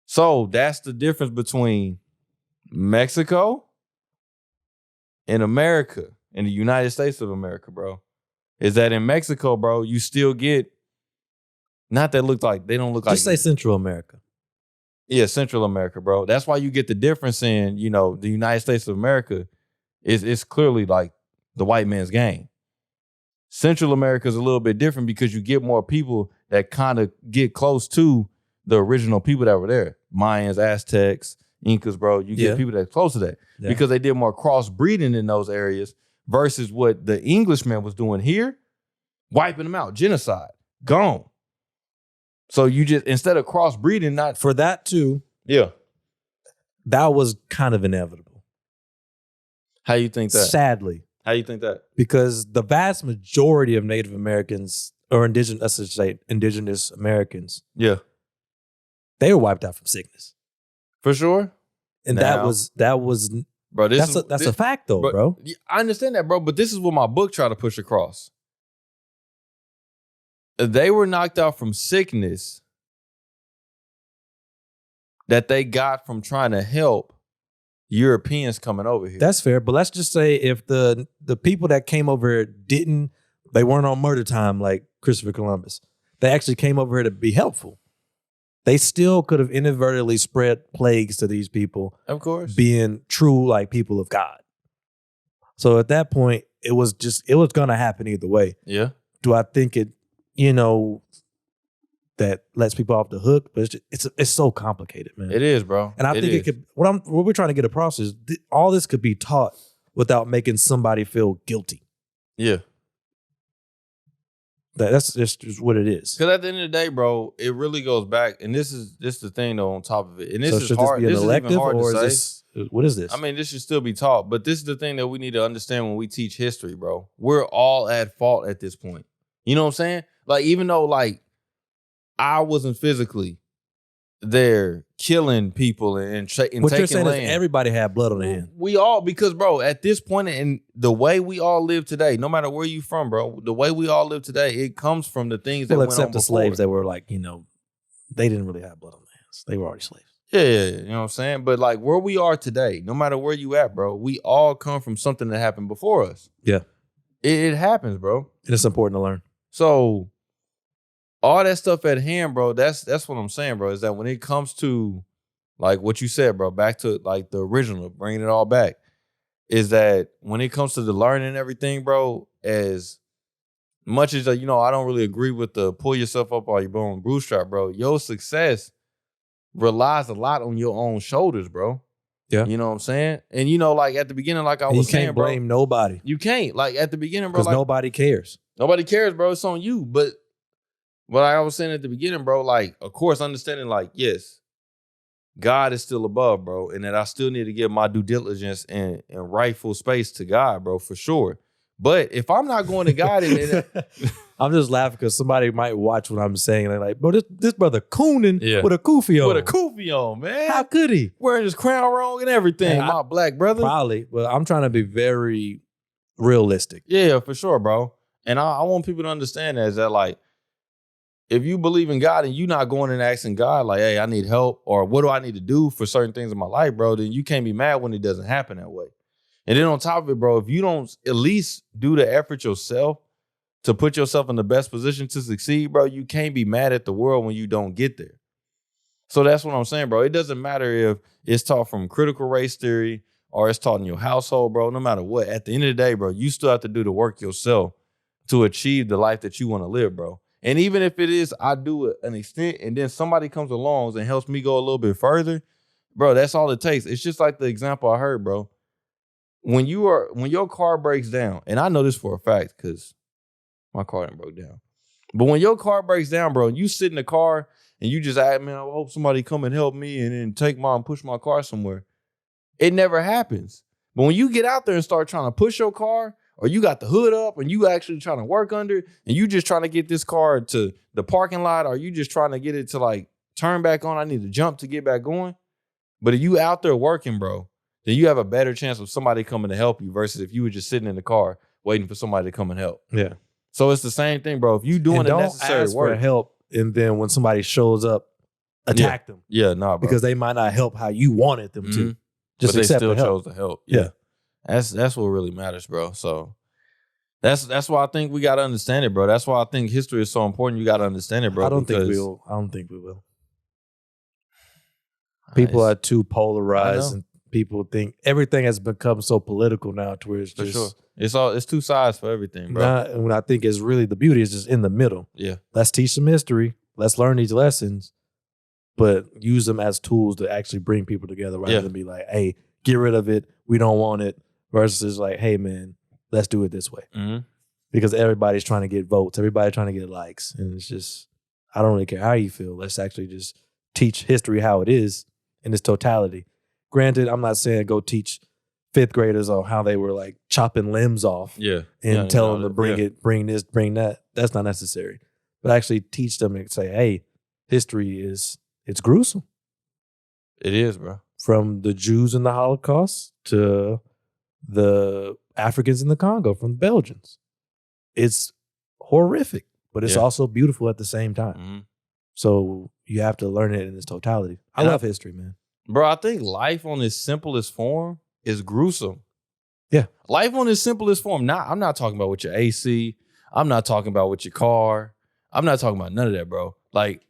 A: So that's the difference between Mexico and America, in the United States of America, bro. Is that in Mexico, bro, you still get not that look like they don't look like
B: just say Central America.
A: Yeah, Central America, bro. That's why you get the difference in, the United States of America is clearly like the white man's game. Central America is a little bit different because you get more people that kind of get close to the original people that were there. Mayans, Aztecs, Incas, bro. You get people that's close to that because they did more crossbreeding in those areas versus what the Englishman was doing here, wiping them out, genocide, gone. So you just, instead of crossbreeding, not
B: for that too.
A: Yeah.
B: That was kind of inevitable.
A: How you think that?
B: Sadly.
A: How you think that?
B: Because the vast majority of Native Americans or indigenous Americans, they were wiped out from sickness.
A: For sure.
B: And that was
A: bro,
B: that's a fact though, bro.
A: I understand that, bro, but this is what my book tried to push across. They were knocked out from sickness that they got from trying to help Europeans coming over here.
B: That's fair, but let's just say if the people that came over here they weren't on murder time like Christopher Columbus. They actually came over here to be helpful. They still could have inadvertently spread plagues to these people.
A: Of course.
B: Being true like people of God. So at that point, it was gonna happen either way.
A: Yeah.
B: Do I think it, that lets people off the hook? But it's so complicated, man.
A: It is, bro.
B: And I think it could. What we're trying to get across is all this could be taught without making somebody feel guilty.
A: Yeah.
B: That's just what it is.
A: Because at the end of the day, bro, it really goes back, and this is the thing though on top of it. And this is
B: should
A: hard.
B: This be an
A: this
B: elective,
A: is even hard
B: or
A: to
B: is
A: say.
B: this? What is this?
A: I mean, this should still be taught, but this is the thing that we need to understand when we teach history, bro. We're all at fault at this point. You know what I'm saying? Like, even though like I wasn't physically there killing people and taking
B: what you're saying
A: land.
B: is everybody had blood on their hands.
A: We all, because bro, at this point in the way we all live today, no matter where you from, bro, the way we all live today, it comes from the things that went on
B: except the
A: before.
B: slaves that were like, they didn't really have blood on their hands. They were already slaves.
A: Yeah, you know what I'm saying? But like where we are today, no matter where you at, bro, we all come from something that happened before us.
B: Yeah.
A: It happens, bro.
B: And it's important to learn.
A: So all that stuff at hand, bro, that's what I'm saying, bro, is that when it comes to like what you said, bro, back to like the original, bringing it all back, is that when it comes to the learning and everything, bro, as much as, I don't really agree with the pull yourself up on your bone bootstrap, bro, your success relies a lot on your own shoulders, bro.
B: Yeah.
A: You know what I'm saying? And, like at the beginning, like I was saying,
B: you can't blame nobody.
A: You can't. Like at the beginning, bro.
B: Because nobody cares.
A: Nobody cares, bro. It's on you. But what I was saying at the beginning, bro, like, of course, understanding, like, yes, God is still above, bro, and that I still need to give my due diligence and rightful space to God, bro, for sure. But if I'm not going to God,
B: I'm just laughing because somebody might watch what I'm saying. They're like, bro, this brother cooning with a kufi on.
A: With a kufi on, man.
B: How could he?
A: Wearing his crown wrong and everything, my black brother.
B: Probably, but I'm trying to be very realistic.
A: Yeah, for sure, bro. And I want people to understand that, is that, like, if you believe in God and you're not going and asking God, like, hey, I need help, or what do I need to do for certain things in my life, bro, then you can't be mad when it doesn't happen that way. And then on top of it, bro, if you don't at least do the effort yourself to put yourself in the best position to succeed, bro, you can't be mad at the world when you don't get there. So that's what I'm saying, bro. It doesn't matter if it's taught from critical race theory or it's taught in your household, bro, no matter what. At the end of the day, bro, you still have to do the work yourself to achieve the life that you want to live, bro. And even if it is, I do an extent and then somebody comes along and helps me go a little bit further, bro, that's all it takes. It's just like the example I heard, bro. When your car breaks down, and I know this for a fact because my car didn't broke down. But when your car breaks down, bro, and you sit in the car and you just, man, I hope somebody come and help me and then take and push my car somewhere. It never happens. But when you get out there and start trying to push your car, or you got the hood up and you actually trying to work under it, and you just trying to get this car to the parking lot, or you just trying to get it to like turn back on, I need to jump to get back going. But if you out there working, bro, then you have a better chance of somebody coming to help you versus if you were just sitting in the car waiting for somebody to come and help.
B: Yeah.
A: So it's the same thing, bro. If you doing the necessary
B: ask
A: work,
B: for help, and then when somebody shows up, attack them.
A: Yeah, nah, bro.
B: Because they might not help how you wanted them to.
A: Just but they still
B: the
A: chose to help.
B: Yeah.
A: That's what really matters, bro. So that's why I think we gotta understand it, bro. That's why I think history is so important. You gotta understand it, bro.
B: I don't think we will. People are too polarized, and people think everything has become so political now to where it's
A: For
B: just
A: sure. It's two sides for everything, bro.
B: and when I think is really the beauty is just in the middle.
A: Yeah.
B: Let's teach some history. Let's learn these lessons, but use them as tools to actually bring people together rather than be like, hey, get rid of it. We don't want it. Versus like, hey, man, let's do it this way.
A: Mm-hmm.
B: Because everybody's trying to get votes. Everybody's trying to get likes. And it's just, I don't really care how you feel. Let's actually just teach history how it is in its totality. Granted, I'm not saying go teach fifth graders on how they were like chopping limbs off and tell them to bring this, bring that. That's not necessary. But actually teach them and say, hey, history it's gruesome.
A: It is, bro.
B: From the Jews in the Holocaust to the Africans in the Congo, from the Belgians. It's horrific, but it's also beautiful at the same time.
A: Mm-hmm.
B: So you have to learn it in its totality. I love history, man.
A: Bro, I think life on its simplest form is gruesome.
B: Yeah.
A: Life on its simplest form. I'm not talking about with your AC. I'm not talking about with your car. I'm not talking about none of that, bro. Like,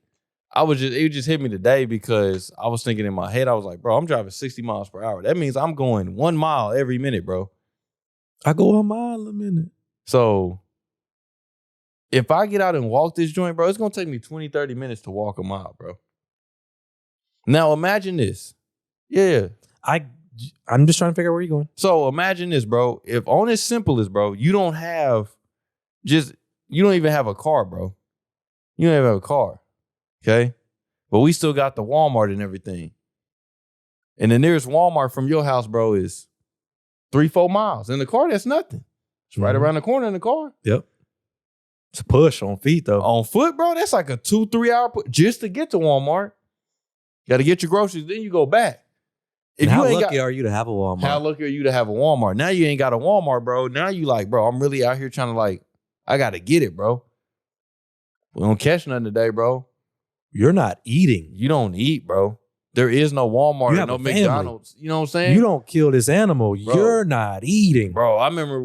A: it just hit me today because I was thinking in my head, I was like, bro, I'm driving 60 miles per hour. That means I'm going 1 mile every minute, bro.
B: I go 1 mile a minute.
A: So if I get out and walk this joint, bro, it's going to take me 20, 30 minutes to walk a mile, bro. Now imagine this. Yeah.
B: I'm just trying to figure out where you're going.
A: So imagine this, bro. If on its simplest, bro, you don't even have a car, bro. You don't even have a car. Okay? But we still got the Walmart and everything. And the nearest Walmart from your house, bro, is 3-4 miles. In the car, that's nothing. It's right around the corner in the car.
B: Yep. It's a push on feet, though.
A: On foot, bro, that's like a 2-3 hour push just to get to Walmart. Got to get your groceries, then you go back.
B: How lucky are you to have a Walmart?
A: How lucky are you to have a Walmart? Now you ain't got a Walmart, bro. Now you like, bro, I'm really out here trying to like, I got to get it, bro. We don't catch nothing today, bro.
B: You're not eating.
A: You don't eat, bro. There is no Walmart or no McDonald's. You know what I'm saying?
B: You don't kill this animal. Bro, you're not eating.
A: Bro, I remember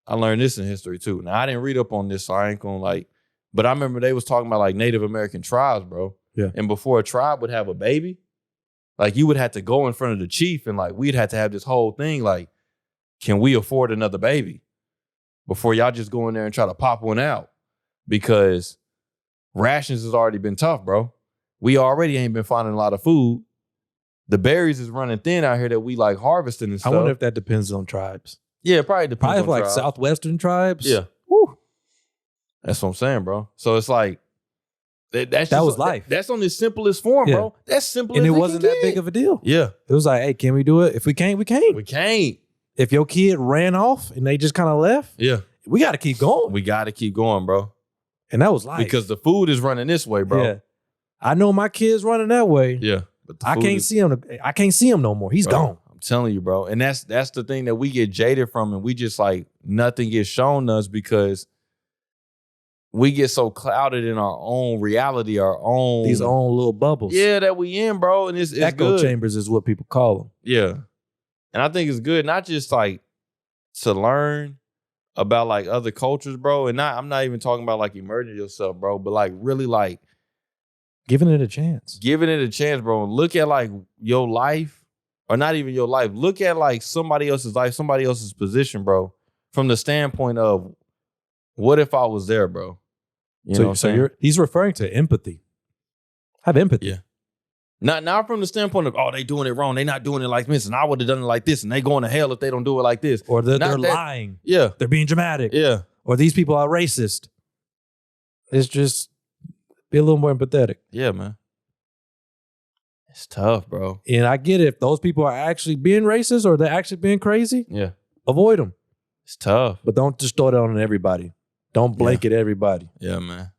A: I learned this in history too. Now, I didn't read up on this, so I ain't gonna like, but I remember they was talking about like Native American tribes, bro.
B: Yeah.
A: And before a tribe would have a baby, like you would have to go in front of the chief and like we'd have to have this whole thing like, can we afford another baby? Before y'all just go in there and try to pop one out. Because rations has already been tough, bro. We already ain't been finding a lot of food. The berries is running thin out here that we like harvesting and stuff.
B: I wonder if that depends on tribes.
A: Yeah, it probably depends on
B: like
A: tribes.
B: Southwestern tribes.
A: Yeah.
B: Woo.
A: That's what I'm saying, bro. So it's like, that
B: was life.
A: That's on the simplest form, bro. That's simple
B: and
A: as
B: it wasn't that big of a deal.
A: Yeah.
B: It was like, hey, can we do it? If we can't, we can't.
A: We can't.
B: If your kid ran off and they just kind of left, we got to keep going.
A: We got to keep going, bro.
B: And that was life.
A: Because the food is running this way, bro.
B: Yeah. I know my kid's running that way.
A: Yeah.
B: But I can't see him. I can't see him no more. He's gone.
A: I'm telling you, bro. And that's the thing that we get jaded from, and we just like nothing gets shown us because we get so clouded in our own reality, these
B: own little bubbles.
A: Yeah, that we in, bro. And it's
B: echo
A: good.
B: chambers is what people call them.
A: Yeah. And I think it's good not just like to learn about like other cultures, bro. And I'm not even talking about like immersing yourself, bro, but like really like
B: giving it a chance.
A: Giving it a chance, bro. And look at like your life, or not even your life. Look at like somebody else's life, somebody else's position, bro, from the standpoint of what if I was there, bro? You know what I'm saying?
B: He's referring to empathy. Have empathy.
A: Yeah. Not from the standpoint of, they doing it wrong. They not doing it like this, and I would have done it like this, and they going to hell if they don't do it like this.
B: Or they're lying.
A: Yeah.
B: They're being dramatic.
A: Yeah.
B: Or these people are racist. It's just be a little more empathetic.
A: Yeah, man. It's tough, bro.
B: And I get it. If those people are actually being racist or they're actually being crazy, avoid them.
A: It's tough.
B: But don't just throw it on everybody. Don't blanket everybody.
A: Yeah, man.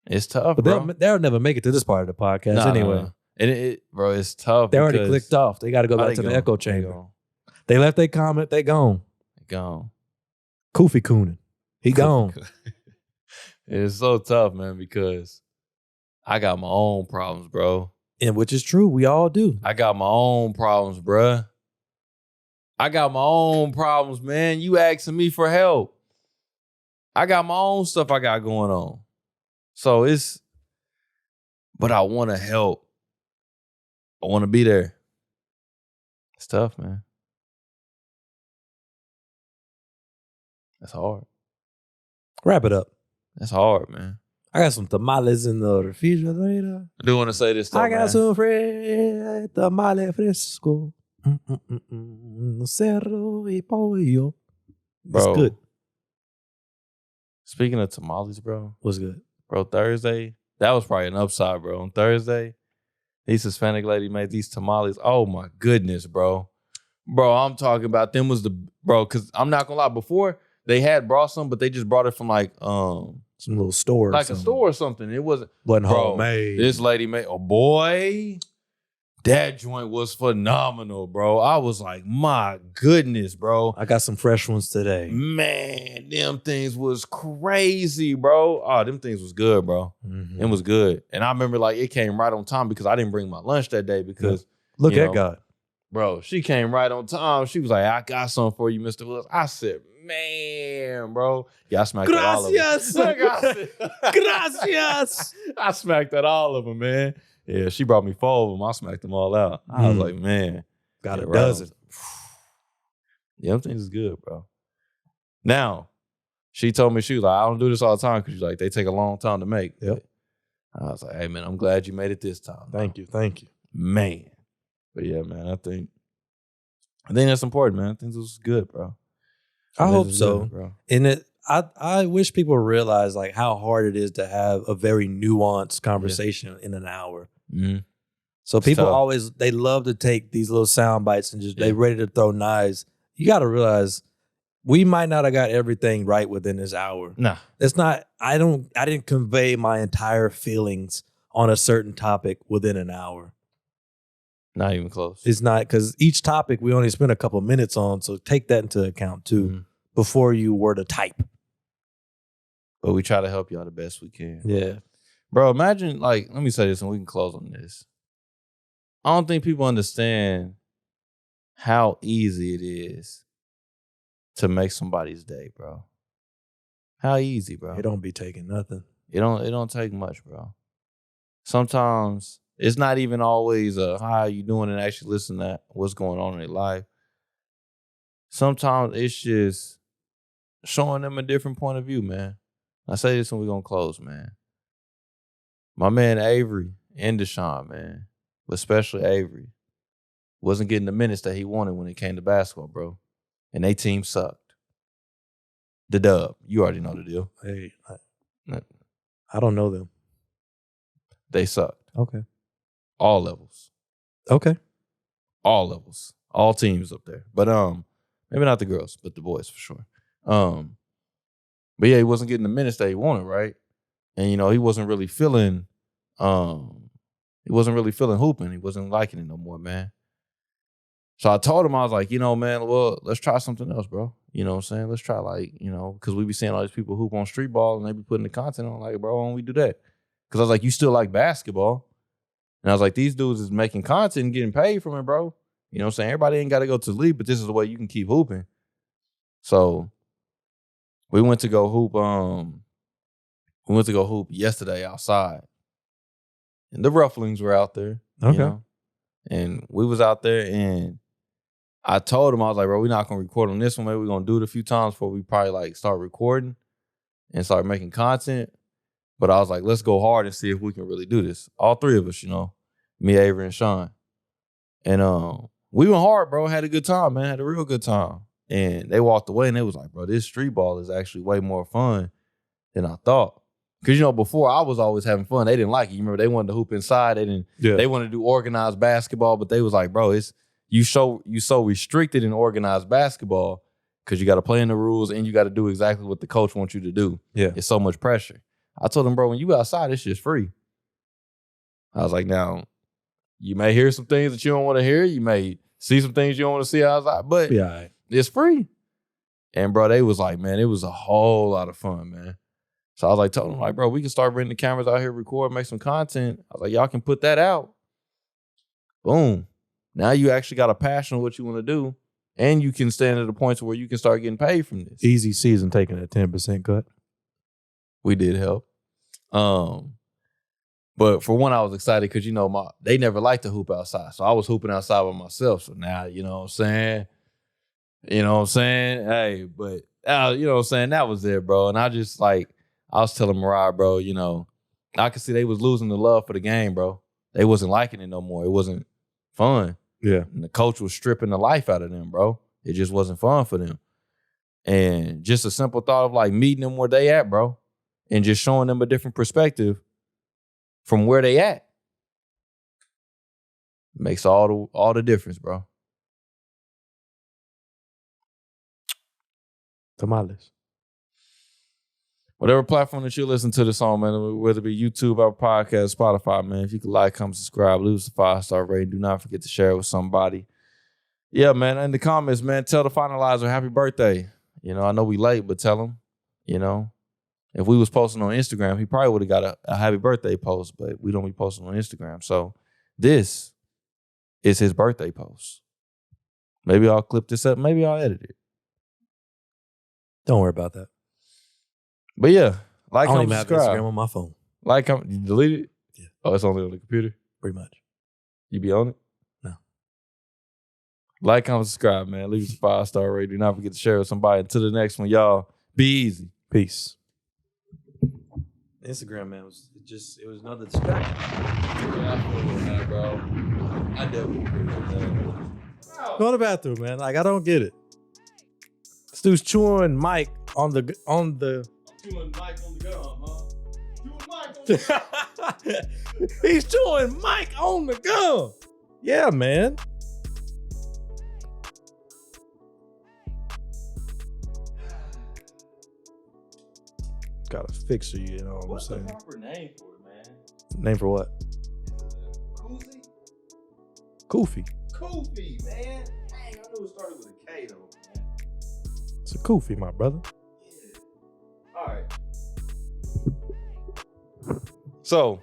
A: It's tough,
B: but
A: bro.
B: They'll never make it to this part of the podcast anyway.
A: Nah. And bro, it's tough.
B: They already clicked off. They got to go back to the echo chamber. They left their comment. They gone. Koofy Coonan. He gone.
A: It's so tough, man, because I got my own problems, bro.
B: And which is true. We all do.
A: I got my own problems, bruh. I got my own problems, man. You asking me for help. I got my own stuff I got going on. So but I want to help. I want to be there. It's tough, man. That's hard.
B: Wrap it up.
A: That's hard, man.
B: I got some tamales in the refrigerator.
A: I do want to say this though,
B: I got
A: man.
B: some tamale fresco. Cerro y pollo.
A: Bro,
B: It's good.
A: Speaking of tamales, bro.
B: What's good?
A: Bro, Thursday, that was probably an upside, bro. On Thursday, these Hispanic lady made these tamales. Oh my goodness, bro. Bro, I'm talking about them was because I'm not gonna lie, before they had brought some, but they just brought it from like
B: some little store.
A: Like a store or something. It wasn't
B: homemade.
A: This lady made boy. That joint was phenomenal, bro. I was like, my goodness, bro.
B: I got some fresh ones today.
A: Man, them things was crazy, bro. Oh, them things was good, bro.
B: Mm-hmm.
A: It was good. And I remember like it came right on time because I didn't bring my lunch that day because
B: look at God.
A: Bro, she came right on time. She was like, I got something for you, Mr. Williz. I said, man, bro. Yeah, I smacked at all of them.
B: Gracias.
A: I smacked at all of them, man. Yeah, she brought me 4 of them. I smacked them all out. I was like, man.
B: Got a dozen.
A: Yeah, them things is good, bro. Now, she told me, she was like, I don't do this all the time because she's like, they take a long time to make.
B: Yep.
A: I was like, hey, man, I'm glad you made it this time.
B: Thank you. Thank you.
A: Man. But yeah, man, I think that's important, man. I think this was good, bro.
B: I hope so.
A: Good, bro.
B: And I wish people realize like how hard it is to have a very nuanced conversation in an hour.
A: Mm-hmm.
B: So people they love to take these little sound bites and just they ready to throw knives. You got to realize we might not have got everything right within this hour.
A: Nah.
B: It's not, I didn't convey my entire feelings on a certain topic within an hour.
A: Not even close.
B: It's not, because each topic we only spent a couple minutes on. So take that into account too before you were to type.
A: But we try to help y'all the best we can.
B: Yeah.
A: Bro, imagine, like, let me say this and we can close on this. I don't think people understand how easy it is to make somebody's day, bro. How easy, bro.
B: It don't be taking nothing.
A: It don't take much, bro. Sometimes it's not even always how you doing and actually listen to what's going on in their life. Sometimes it's just showing them a different point of view, man. I say this and we're going to close, man. My man Avery and Deshaun, man, but especially Avery, wasn't getting the minutes that he wanted when it came to basketball, bro. And they team sucked. The dub. You already know the deal.
B: Hey, I don't know them.
A: They sucked.
B: Okay.
A: All levels.
B: Okay.
A: All levels. All teams up there. But maybe not the girls, but the boys for sure. But yeah, he wasn't getting the minutes that he wanted, right? And you know, he wasn't really feeling hooping. He wasn't liking it no more, man. So I told him, I was like, you know, man, well, let's try something else, bro. You know what I'm saying? Let's try, like, you know, because we be seeing all these people hoop on street ball and they be putting the content on, like, bro, why don't we do that? Because I was like, you still like basketball. And I was like, these dudes is making content and getting paid from it, bro. You know what I'm saying? Everybody ain't got to go to the league, but this is the way you can keep hooping. So we went to go hoop. We went to go hoop yesterday outside. And the Rufflings were out there.
B: Okay.
A: You know? And we was out there and I told him, I was like, bro, we're not going to record on this one. Maybe we're going to do it a few times before we probably like start recording and start making content. But I was like, let's go hard and see if we can really do this. All 3 of us, you know, me, Avery, and Sean. And we went hard, bro. Had a good time, man. Had a real good time. And they walked away and they was like, bro, this street ball is actually way more fun than I thought. Because, you know, before I was always having fun. They didn't like it. You remember they wanted to hoop inside. They wanted to do organized basketball, but they was like, bro, you so restricted in organized basketball because you got to play in the rules and you got to do exactly what the coach wants you to do. Yeah. It's so much pressure. I told them, bro, when you outside, it's just free. I was like, now, you may hear some things that you don't want to hear. You may see some things you don't want to see outside, but it's free. And, bro, they was like, man, it was a whole lot of fun, man. So I was like, told them, like, bro, we can start bringing the cameras out here, record, make some content. I was like, y'all can put that out. Boom. Now you actually got a passion of what you want to do, and you can stand at the point where you can start getting paid from this.
B: Easy season taking a 10% cut.
A: We did help. But for one, I was excited because, you know, they never liked to hoop outside. So I was hooping outside by myself. So now, you know what I'm saying? You know what I'm saying? Hey, but, you know what I'm saying? That was it, bro. And I just like, I was telling Mariah, bro, you know, I could see they was losing the love for the game, bro. They wasn't liking it no more. It wasn't fun.
B: Yeah.
A: And the coach was stripping the life out of them, bro. It just wasn't fun for them. And just a simple thought of like meeting them where they at, bro, and just showing them a different perspective from where they at makes all the difference, bro.
B: Tamales.
A: Whatever platform that you listen to this on, man, whether it be YouTube, our podcast, Spotify, man, if you could like, comment, subscribe, leave us a 5-star rating. Do not forget to share it with somebody. Yeah, man, in the comments, man, tell the finalizer happy birthday. You know, I know we late, but tell him, you know, if we was posting on Instagram, he probably would have got a happy birthday post, but we don't be posting on Instagram. So this is his birthday post. Maybe I'll clip this up. Maybe I'll edit it.
B: Don't worry about that.
A: But yeah, like,
B: I don't
A: comment,
B: even have
A: subscribe.
B: Instagram on my phone.
A: Like, comment, you delete it?
B: Yeah.
A: Oh, it's only on the computer?
B: Pretty much.
A: You be on it?
B: No.
A: Like, comment, subscribe, man. Leave us a 5-star rating. Do not forget to share with somebody. Until the next one, y'all, be easy.
B: Peace. Instagram, man, it was another distraction.
A: Yeah, bro. I definitely agree with that.
B: Go to the bathroom, man. Like, I don't get it. This dude's chewing Mike on the
A: Chewing Mike on the gum, huh? Chewing Mike on the gum.
B: He's chewing Mike on the gum. Yeah, man. Got a fixer, you know what I'm
A: What's the
B: saying?
A: proper name for it, man?
B: Name for what?
A: Koozie?
B: Koofy.
A: Koofy, man. Dang, I knew it started with a K, though, man.
B: It's a Koofy, my brother.
A: Yeah. All right. So,